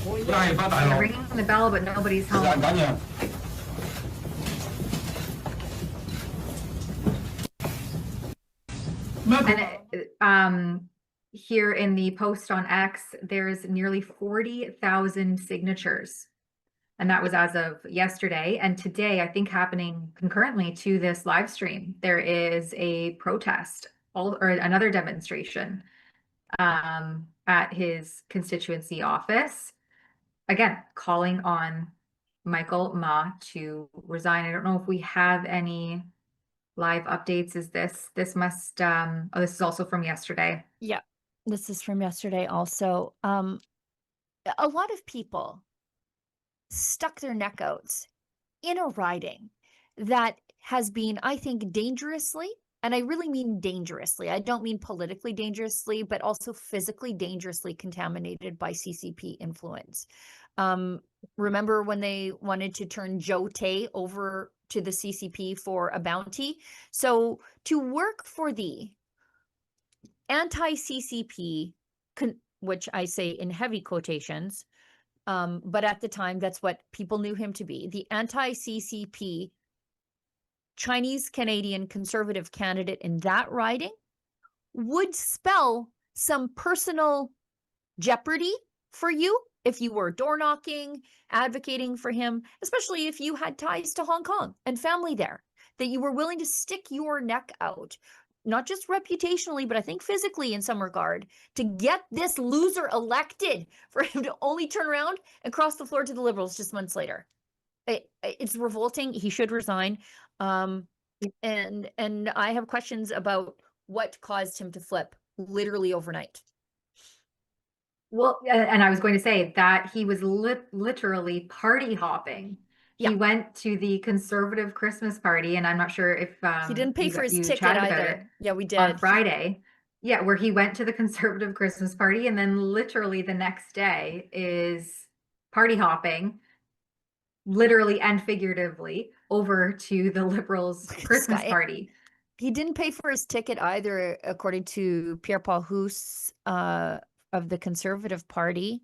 They're ringing the bell, but nobody's home. And here in the post on X, there's nearly 40,000 signatures. And that was as of yesterday. And today, I think happening concurrently to this live stream, there is a protest or another demonstration at his constituency office. Again, calling on Michael Ma to resign. I don't know if we have any live updates. Is this must, oh, this is also from yesterday. Yeah, this is from yesterday also. A lot of people stuck their neck out in a riding that has been, I think, dangerously, and I really mean dangerously. I don't mean politically dangerously, but also physically dangerously contaminated by CCP influence. Remember when they wanted to turn Joe Tay over to the CCP for a bounty? So to work for the anti-CCP, which I say in heavy quotations, but at the time, that's what people knew him to be, the anti-CCP Chinese-Canadian conservative candidate in that riding would spell some personal jeopardy for you if you were door knocking, advocating for him, especially if you had ties to Hong Kong and family there, that you were willing to stick your neck out, not just reputationally, but I think physically in some regard, to get this loser elected, for him to only turn around and cross the floor to the Liberals just months later. It's revolting. He should resign. And I have questions about what caused him to flip literally overnight. Well, and I was going to say that he was literally party hopping. Yeah. He went to the conservative Christmas party, and I'm not sure if he didn't pay for his ticket chatted about either. it Yeah, we did. on Friday. Yeah, where he went to the conservative Christmas party, and then literally the next day is party hopping, literally and figuratively, over to the Liberals' Christmas party. He didn't pay for his ticket either, according to Pierre-Paul Hoos of the Conservative Party.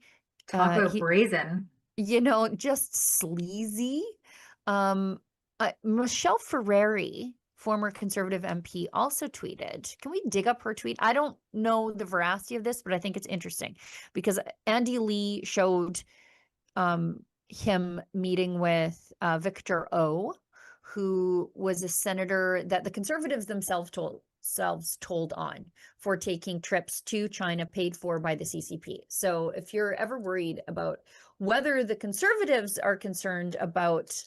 Talk about brazen. You know, just sleazy. Michelle Ferreri, former Conservative MP, also tweeted. Can we dig up her tweet? I don't know the veracity of this, but I think it's interesting because Andy Lee showed him meeting with Victor O, who was a senator that the Conservatives themselves told on for taking trips to China paid for by the CCP. So if you're ever worried about whether the Conservatives are concerned about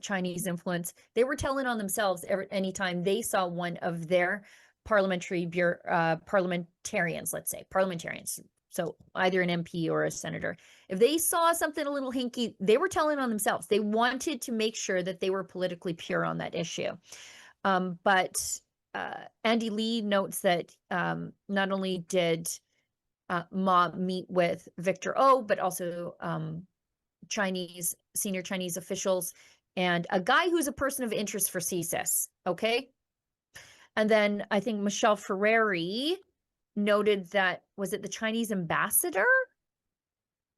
Chinese influence, they were telling on themselves anytime they saw one of their parliamentarians, let's say, parliamentarians, so either an MP or a senator, if they saw something a little hinky, they were telling on themselves. They wanted to make sure that they were politically pure on that issue. But Andy Lee notes that not only did Ma meet with Victor O, but also senior Chinese officials and a guy who's a person of interest for CSIS, okay? And then I think Michelle Ferreri noted that, was it the Chinese ambassador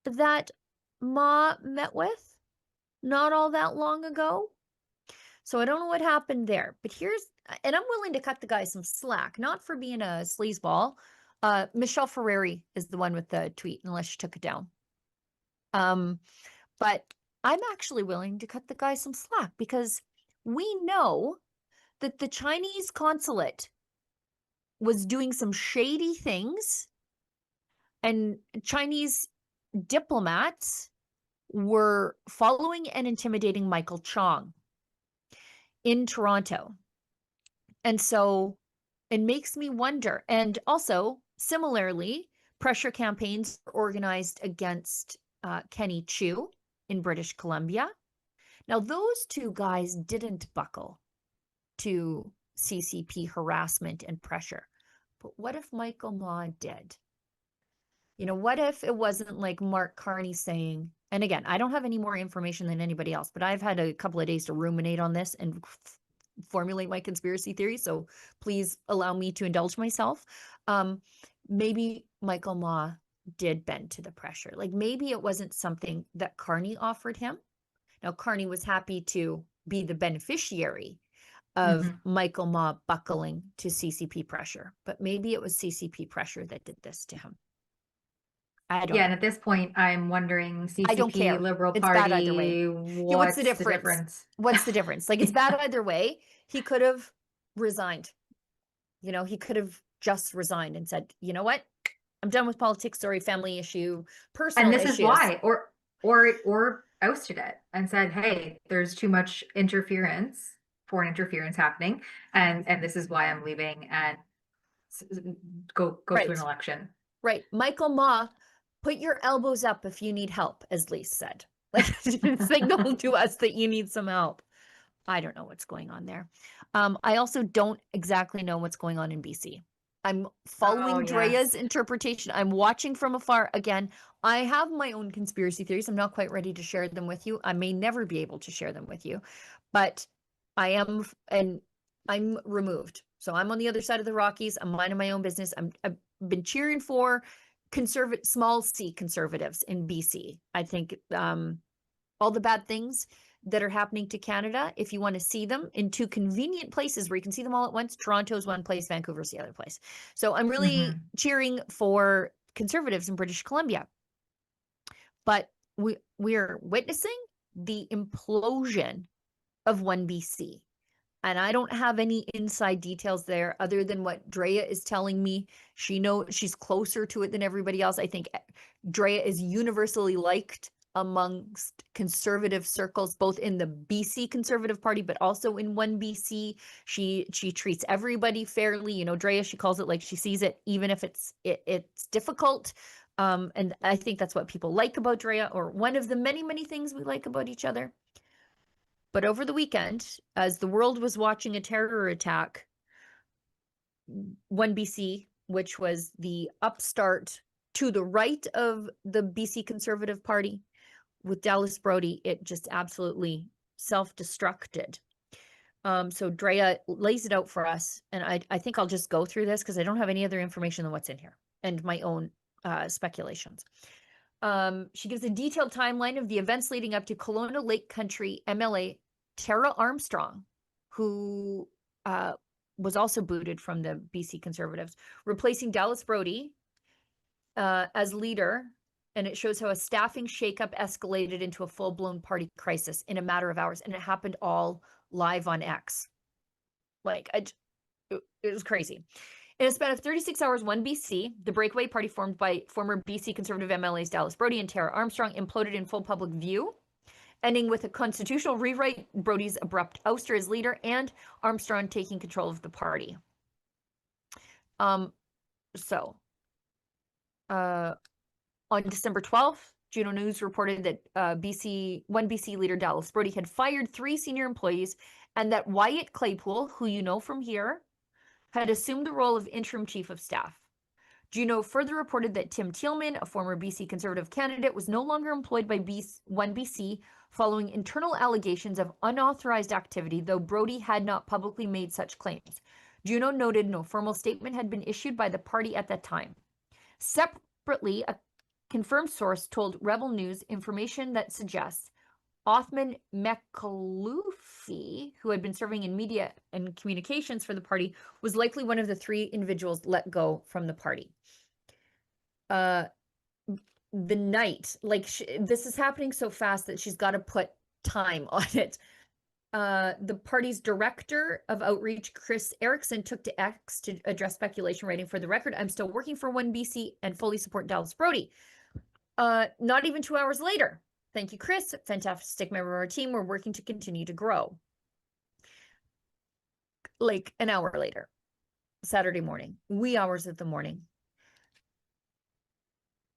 that Ma met with not all that long ago? So I don't know what happened there, but and I'm willing to cut the guy some slack, not for being a sleazeball. Michelle Ferreri is the one with the tweet, unless she took it down. But I'm actually willing to cut the guy some slack because we know that the Chinese consulate was doing some shady things And Chinese diplomats were following and intimidating Michael Chong in Toronto. And so it makes me wonder. And also, similarly, pressure campaigns were organized against Kenny Chiu in British Columbia. Now, those two guys didn't buckle to CCP harassment and pressure. But what if Michael Ma did? You know, what if it wasn't like Mark Carney saying, and again, I don't have any more information than anybody else, but I've had a couple of days to ruminate on this and formulate my conspiracy theory. So please allow me to indulge myself. Maybe Michael Ma did bend to the pressure. Like maybe it wasn't something that Carney offered him. Now, Carney was happy to be the beneficiary of Michael Ma buckling to CCP pressure, but maybe it was CCP pressure that did this to him. I don't know. And at this point, I'm wondering CCP, I don't care. Liberal It's Party, bad either way. Yeah, what's the difference? What's the difference? Like it's bad either way. He could have resigned. You know, he could have just resigned and said, you know what? I'm done with politics. Sorry, family issue, personal And this issues. is why, or ousted it and said, hey, there's too much interference, foreign interference happening, and this is why I'm leaving and go to an election. Right. Michael Ma, put your elbows up if you need help, as Lise said. Like signal to us that you need some help. I don't know what's going on there. I also don't exactly know what's going on in BC. I'm following Drea's interpretation. I'm watching from afar. Again, I have my own conspiracy theories. I'm not quite ready to share them with you. I may never be able to share them with you, but I am, and I'm removed. So I'm on the other side of the Rockies. I'm minding my own business. I've been cheering for small C conservatives in BC. I think all the bad things that are happening to Canada, if you want to see them in two convenient places where you can see them all at once, Toronto's one place, Vancouver's the other place. So I'm really cheering for conservatives in British Columbia. But we're witnessing the implosion of 1BC. And I don't have any inside details there other than what Drea is telling me. She's closer to it than everybody else. I think Drea is universally liked amongst conservative circles, both in the BC Conservative Party, but also in 1BC. She treats everybody fairly. You know, Drea, she calls it like she sees it, even if it's difficult. And I think that's what people like about Drea, or one of the many, many things we like about each other. But over the weekend, as the world was watching a terror attack, 1BC, which was the upstart to the right of the BC Conservative Party with Dallas Brody, it just absolutely self-destructed. So Drea lays it out for us, and I think I'll just go through this because I don't have any other information than what's in here and my own speculations. She gives a detailed timeline of the events leading up to Kelowna Lake Country MLA Tara Armstrong, who was also booted from the BC Conservatives, replacing Dallas Brody as leader. And it shows how a staffing shakeup escalated into a full-blown party crisis in a matter of hours. And it happened all live on X. Like, it was crazy. In a span of 36 hours, 1BC, the breakaway party formed by former BC Conservative MLAs Dallas Brody and Tara Armstrong, imploded in full public view, ending with a constitutional rewrite, Brody's abrupt ouster as leader, and Armstrong taking control of the party. On December 12th, Juno News reported that 1BC leader Dallas Brody had fired 3 senior employees, and that Wyatt Claypool, who you know from here, had assumed the role of interim chief of staff. Juno further reported that Tim Thielman, a former BC Conservative candidate, was no longer employed by 1BC following internal allegations of unauthorized activity, though Brody had not publicly made such claims. Juno noted no formal statement had been issued by the party at that time. Separately, a confirmed source told Rebel News information that suggests Othman Mekhaloufi, who had been serving in media and communications for the party, was likely one of the 3 individuals let go from the party. The night, like this is happening so fast that she's got to put time on it. The party's director of outreach, Chris Erickson, took to X to address speculation, writing, "For the record, I'm still working for 1BC and fully support Dallas Brody." Not even 2 hours later. "Thank you, Chris. Fantastic member of our team. We're working to continue to grow." Like an hour later, Saturday morning, wee hours of the morning.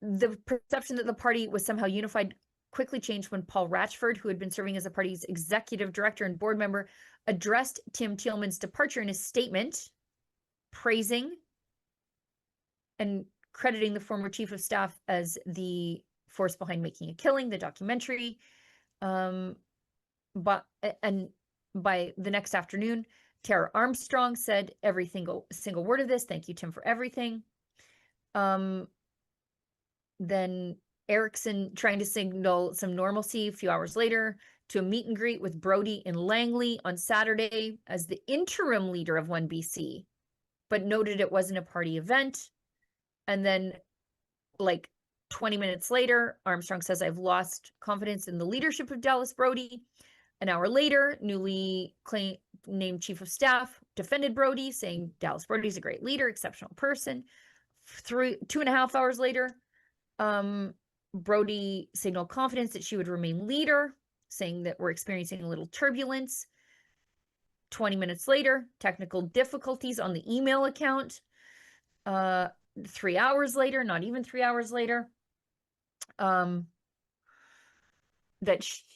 The perception that the party was somehow unified quickly changed when Paul Ratchford, who had been serving as the party's executive director and board member, addressed Tim Thielman's departure in his statement, praising and crediting the former chief of staff as the force behind Making a Killing, the documentary. But by the next afternoon, Tara Armstrong said every single word of this. "Thank you, Tim, for everything." Then Erickson trying to signal some normalcy a few hours later to a meet and greet with Brody in Langley on Saturday as the interim leader of 1BC, but noted it wasn't a party event. And then like 20 minutes later, Armstrong says, "I've lost confidence in the leadership of Dallas Brody." An hour later, newly named chief of staff defended Brody, saying Dallas Brody's a great leader, exceptional person. 2.5 hours later, Brody signaled confidence that she would remain leader, saying that we're experiencing a little turbulence. 20 minutes later, technical difficulties on the email account. 3 hours later, not even 3 hours later,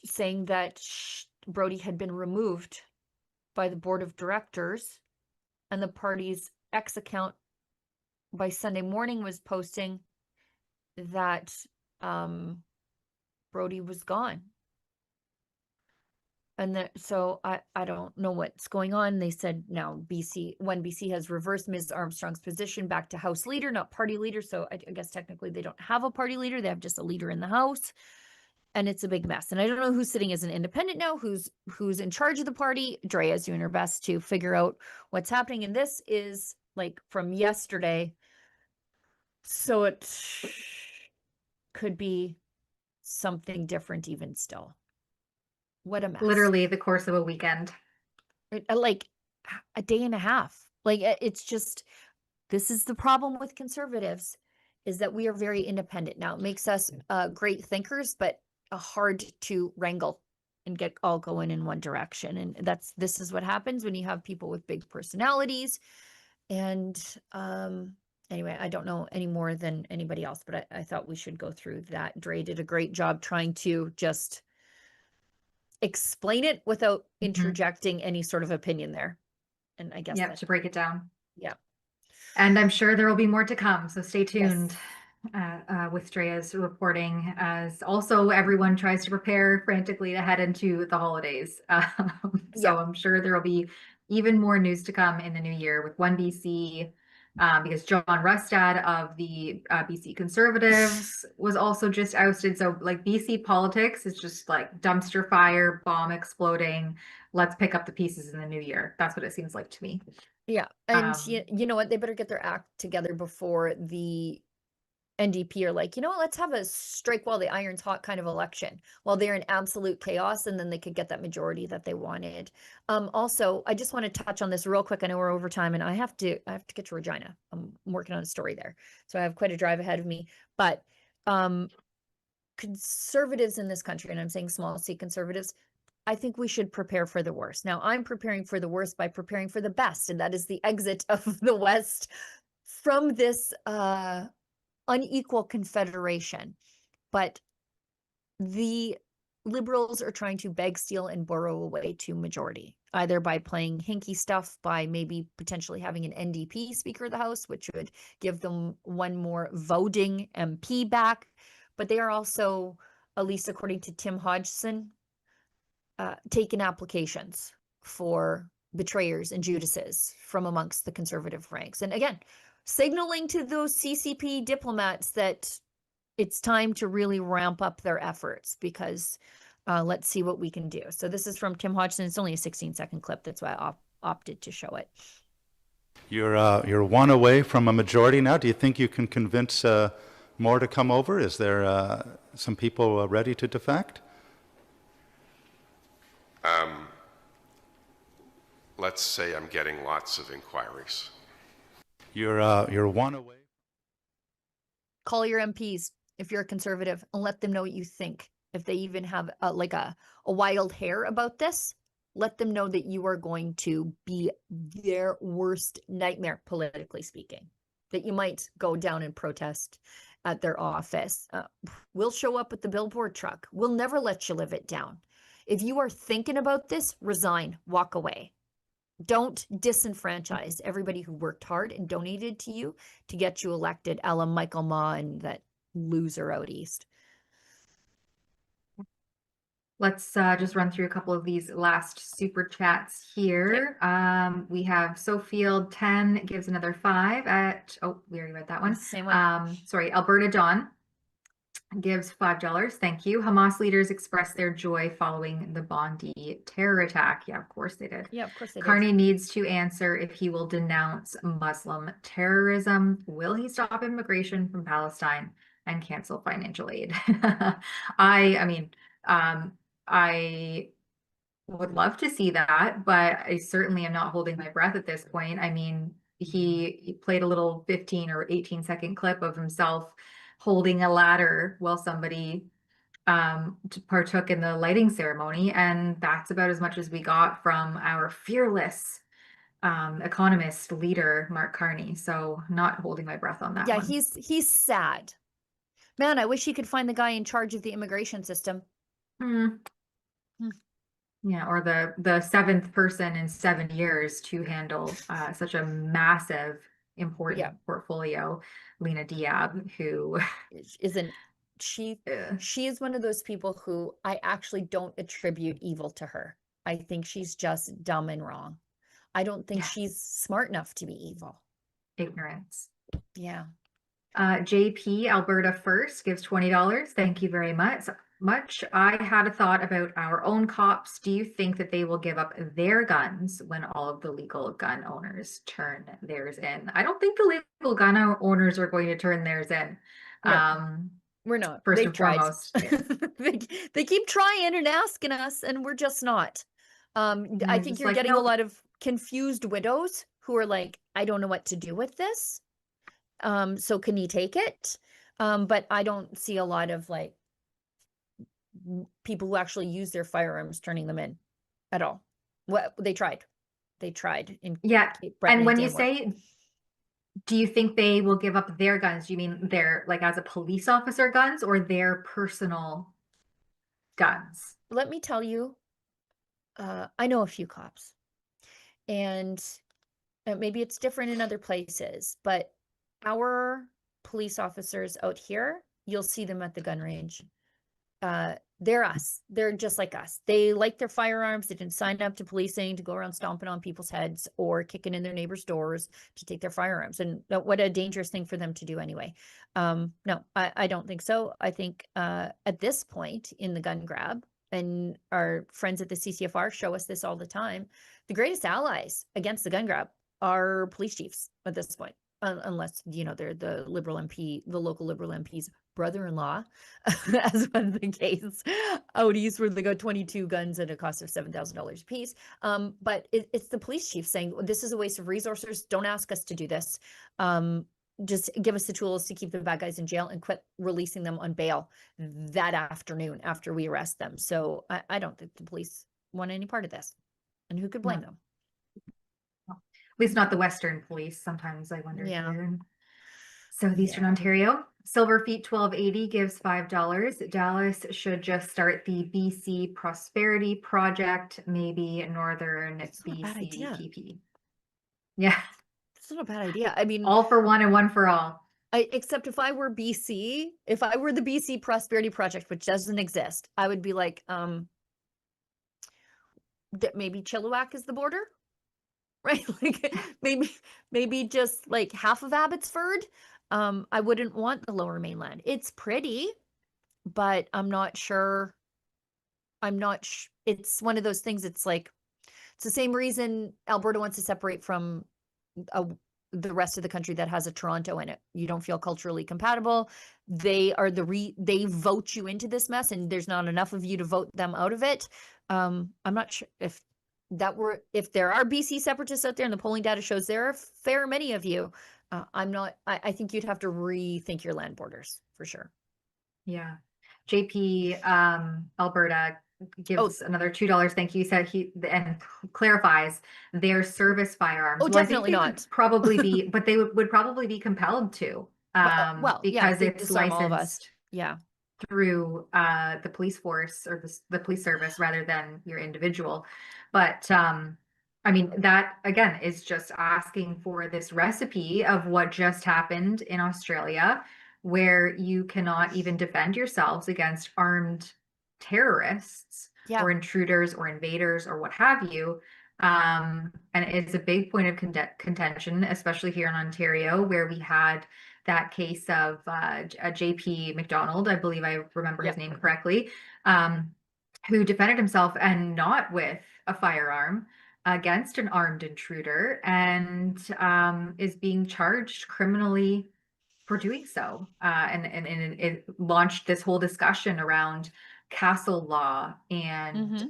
saying that Brody had been removed by the board of directors, and the party's X account by Sunday morning was posting that Brody was gone. And so I don't know what's going on. They said now 1BC has reversed Ms. Armstrong's position back to House leader, not party leader. So I guess technically they don't have a party leader. They have just a leader in the House. And it's a big mess. And I don't know who's sitting as an independent now, who's in charge of the party. Drea's doing her best to figure out what's happening. And this is like from yesterday. So it could be something different even still. What a mess. Literally the course of a weekend. Like a day and a half. Like it's just, this is the problem with conservatives, is that we are very independent. Now it makes us great thinkers, but hard to wrangle and get all going in one direction. And this is what happens when you have people with big personalities. And anyway, I don't know any more than anybody else, but I thought we should go through that. Dre did a great job trying to just explain it without interjecting any sort of opinion there. And I guess to break it down. Yeah. And I'm sure there will be more to come. So stay tuned with Drea's reporting, as also everyone tries to prepare frantically to head into the holidays. So I'm sure there will be even more news to come in the new year with 1BC, because John Rustad of the BC Conservatives was also just ousted. So like BC politics is just like dumpster fire, bomb exploding. Let's pick up the pieces in the new year. That's what it seems like to me. Yeah. And you know what? They better get their act together before the NDP are like, you know what, let's have a strike while the iron's hot kind of election, while they're in absolute chaos, and then they could get that majority that they wanted. Also, I just want to touch on this real quick. I know we're over time and I have to get to Regina. I'm working on a story there. So I have quite a drive ahead of me. But conservatives in this country, and I'm saying small C conservatives, I think we should prepare for the worst. Now, I'm preparing for the worst by preparing for the best, and that is the exit of the West from this unequal confederation. But the Liberals are trying to beg, steal, and borrow away to majority, either by playing hinky stuff, by maybe potentially having an NDP Speaker of the House, which would give them one more voting MP back. But they are also, at least according to Tim Hodgson, taking applications for betrayers and Judases from amongst the conservative ranks. And again, signaling to those CCP diplomats that it's time to really ramp up their efforts, because let's see what we can do. So this is from Tim Hodgson. It's only a 16-second clip. That's why I opted to show it. You're one away from a majority now. Do you think you can convince more to come over? Is there some people ready to defect? let's say I'm getting lots of inquiries. You're one away. Call your MPs if you're a conservative and let them know what you think. If they even have like a wild hair about this, let them know that you are going to be their worst nightmare, politically speaking, that you might go down and protest at their office. We'll show up with the billboard truck. We'll never let you live it down. If you are thinking about this, resign, walk away. Don't disenfranchise everybody who worked hard and donated to you to get you elected, a la Michael Ma and that loser out east. Let's just run through a couple of these last super chats here. We have Sofield 10 gives another 5 at, oh, we already read that one. Same one. Sorry, Alberta Dawn gives $5. Thank you. Hamas leaders express their joy following the Bondi terror attack. Yeah, of course they did. Yeah, of course they did. Carney needs to answer if he will denounce Muslim terrorism. Will he stop immigration from Palestine and cancel financial aid? I mean, I would love to see that, but I certainly am not holding my breath at this point. I mean, he played a little 15 or 18-second clip of himself holding a ladder while somebody partook in the lighting ceremony, and that's about as much as we got from our fearless economist leader, Mark Carney. So not holding my breath on that Yeah, one. he's sad. Man, I wish he could find the guy in charge of the immigration system. Yeah, or the seventh person in 7 years to handle such a massive, important portfolio, Lena Diab, who isn't she is one of those people who I actually don't attribute evil to her. I think she's just dumb and wrong. I don't think she's smart enough to be evil. Ignorance. Yeah. JP Alberta First gives $20. Thank you very much. I had a thought about our own cops. Do you think that they will give up their guns when all of the legal gun owners turn theirs in? I don't think the legal gun owners are going to turn theirs in. No, we're not. First They've and tried. foremost. They keep trying and asking us, and we're just not. I think you're getting a lot of confused widows who are like, I don't know what to do with this. So can you take it? But I don't see a lot of like people who actually use their firearms turning them in at all. What they tried in and when you say, do you think they will give up their guns, do you mean their, like, as a police officer guns or their personal guns? Let me tell you, I know a few cops, and maybe it's different in other places, but our police officers out here, you'll see them at the gun range. They're us. They're just like us. They like their firearms. They didn't sign up to policing to go around stomping on people's heads or kicking in their neighbors' doors to take their firearms. And what a dangerous thing for them to do anyway. No, I don't think so. I think at this point in the gun grab, and our friends at the CCFR show us this all the time, the greatest allies against the gun grab are police chiefs at this point. Unless, you know, they're the Liberal MP, the local Liberal MP's brother-in-law, as was the case out east, where they got 22 guns at a cost of $7,000 a piece. But it's the police chief saying, this is a waste of resources. Don't ask us to do this. Just give us the tools to keep the bad guys in jail and quit releasing them on bail that afternoon after we arrest them. So I don't think the police want any part of this. And who could blame them? At least not the Western police. Sometimes I wonder. Yeah. Southeastern Ontario. Silverfeet 1280 gives $5. Dallas should just start the BC Prosperity Project, maybe Northern BC PP. Yeah. It's not a bad idea. I mean, all for one and one for all. Except if I were BC, if I were the BC Prosperity Project, which doesn't exist, I would be like, that maybe Chilliwack is the border. Right? Like maybe just like half of Abbotsford. I wouldn't want the Lower Mainland. It's pretty, but I'm not sure. It's one of those things. It's like, it's the same reason Alberta wants to separate from the rest of the country that has a Toronto in it. You don't feel culturally compatible. They are they vote you into this mess, and there's not enough of you to vote them out of it. I'm not sure if if there are BC separatists out there, and the polling data shows there are a fair many of you, I think you'd have to rethink your land borders for sure. Yeah. JP, Alberta gives another $2. Thank you. He said and clarifies their service firearms. Oh, Well, I think definitely they not. would probably be, but they would probably be compelled to, Well, yeah, because they it's disarm all of us. licensed Yeah. through the police force or the police service rather than your individual. But I mean, that again is just asking for this recipe of what just happened in Australia, where you cannot even defend yourselves against armed terrorists or intruders or invaders or what have you. And it's a big point of contention, especially here in Ontario, where we had that case of a JP McDonald, I believe I remember his name correctly, who defended himself and not with a firearm against an armed intruder, and is being charged criminally for doing so. And it launched this whole discussion around castle law and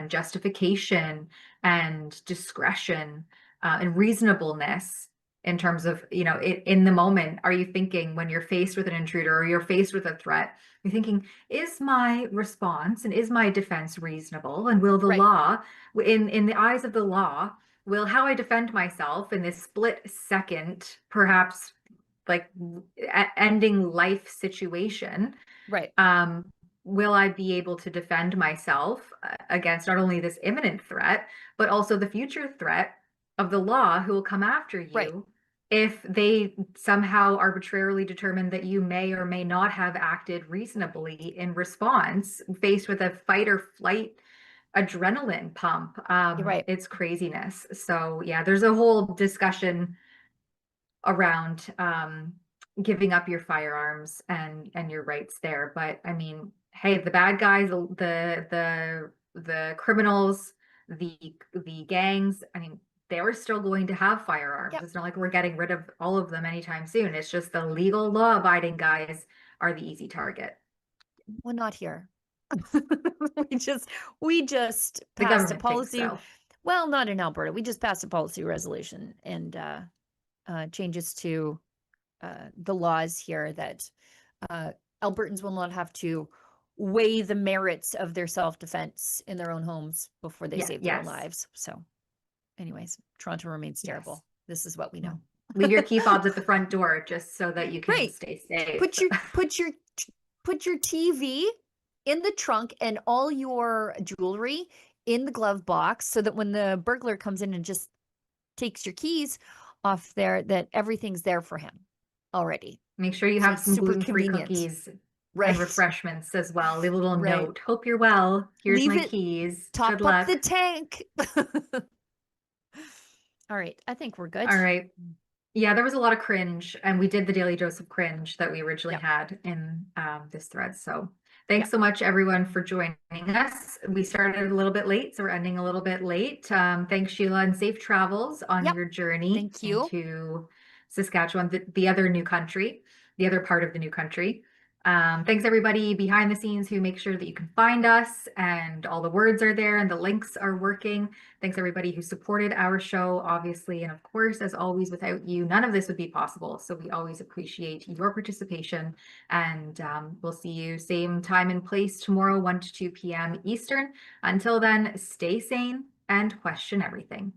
justification and discretion and reasonableness in terms of, in the moment, are you thinking when you're faced with an intruder or you're faced with a threat, you're thinking, is my response and is my defense reasonable? And will the law, in the eyes of the law, will how I defend myself in this split second, perhaps like ending life situation, will I be able to defend myself against not only this imminent threat, but also the future threat of the law who will come after you if they somehow arbitrarily determine that you may or may not have acted reasonably in response, faced with a fight or flight adrenaline pump. It's craziness. So yeah, there's a whole discussion around giving up your firearms and your rights there. But I mean, hey, the bad guys, the criminals, the gangs, I mean, they were still going to have firearms. It's not like we're getting rid of all of them anytime soon. It's just the legal law-abiding guys are the easy target. Well, not here. we just passed a policy. Well, not in Alberta. We just passed a policy resolution and changes to the laws here that Albertans will not have to weigh the merits of their self-defense in their own homes before they save their own lives. So anyways, Toronto remains terrible. This is what we know. Leave your key fobs at the front door just so that you can stay safe. Put your TV in the trunk and all your jewelry in the glove box so that when the burglar comes in and just takes your keys off there, that everything's there for him already. Make sure you have some gluten-free cookies and refreshments as well. Leave a little note. Hope you're well. Here's my keys. Top Good luck. up the tank. All right. I think we're good. All right. Yeah, there was a lot of cringe, and we did the daily dose of cringe that we originally had in this thread. So thanks so much, everyone, for joining us. We started a little bit late, so we're ending a little bit late. Thanks, Sheila, and safe travels on your journey into Saskatchewan, the other new country, the other part of the new country. Thanks, everybody behind the scenes who make sure that you can find us and all the words are there and the links are working. Thanks, everybody who supported our show, obviously. And of course, as always, without you, none of this would be possible. So we always appreciate your participation. And we'll see you same time and place tomorrow, 1 to 2 p.m. Eastern. Until then, stay sane and question everything.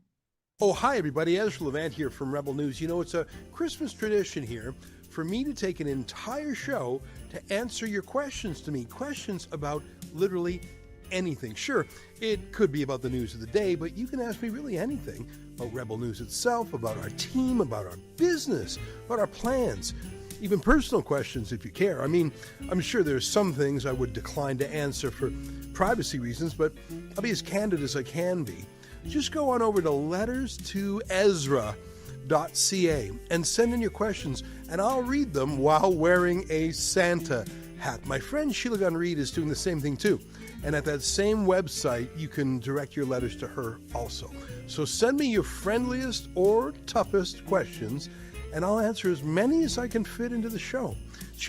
Oh, hi, everybody. Ezra Levant here from Rebel News. You know, it's a Christmas tradition here for me to take an entire show to answer your questions to me, questions about literally anything. Sure, it could be about the news of the day, but you can ask me really anything about Rebel News itself, about our team, about our business, about our plans, even personal questions if you care. I mean, I'm sure there's some things I would decline to answer for privacy reasons, but I'll be as candid as I can be. Just go on over to letterstoezra.ca and send in your questions, and I'll read them while wearing a Santa hat. My friend Sheila Gunn Reid is doing the same thing too, and at that same website you can direct your letters to her also. So send me your friendliest or toughest questions, and I'll answer as many as I can fit into the show. Cheers.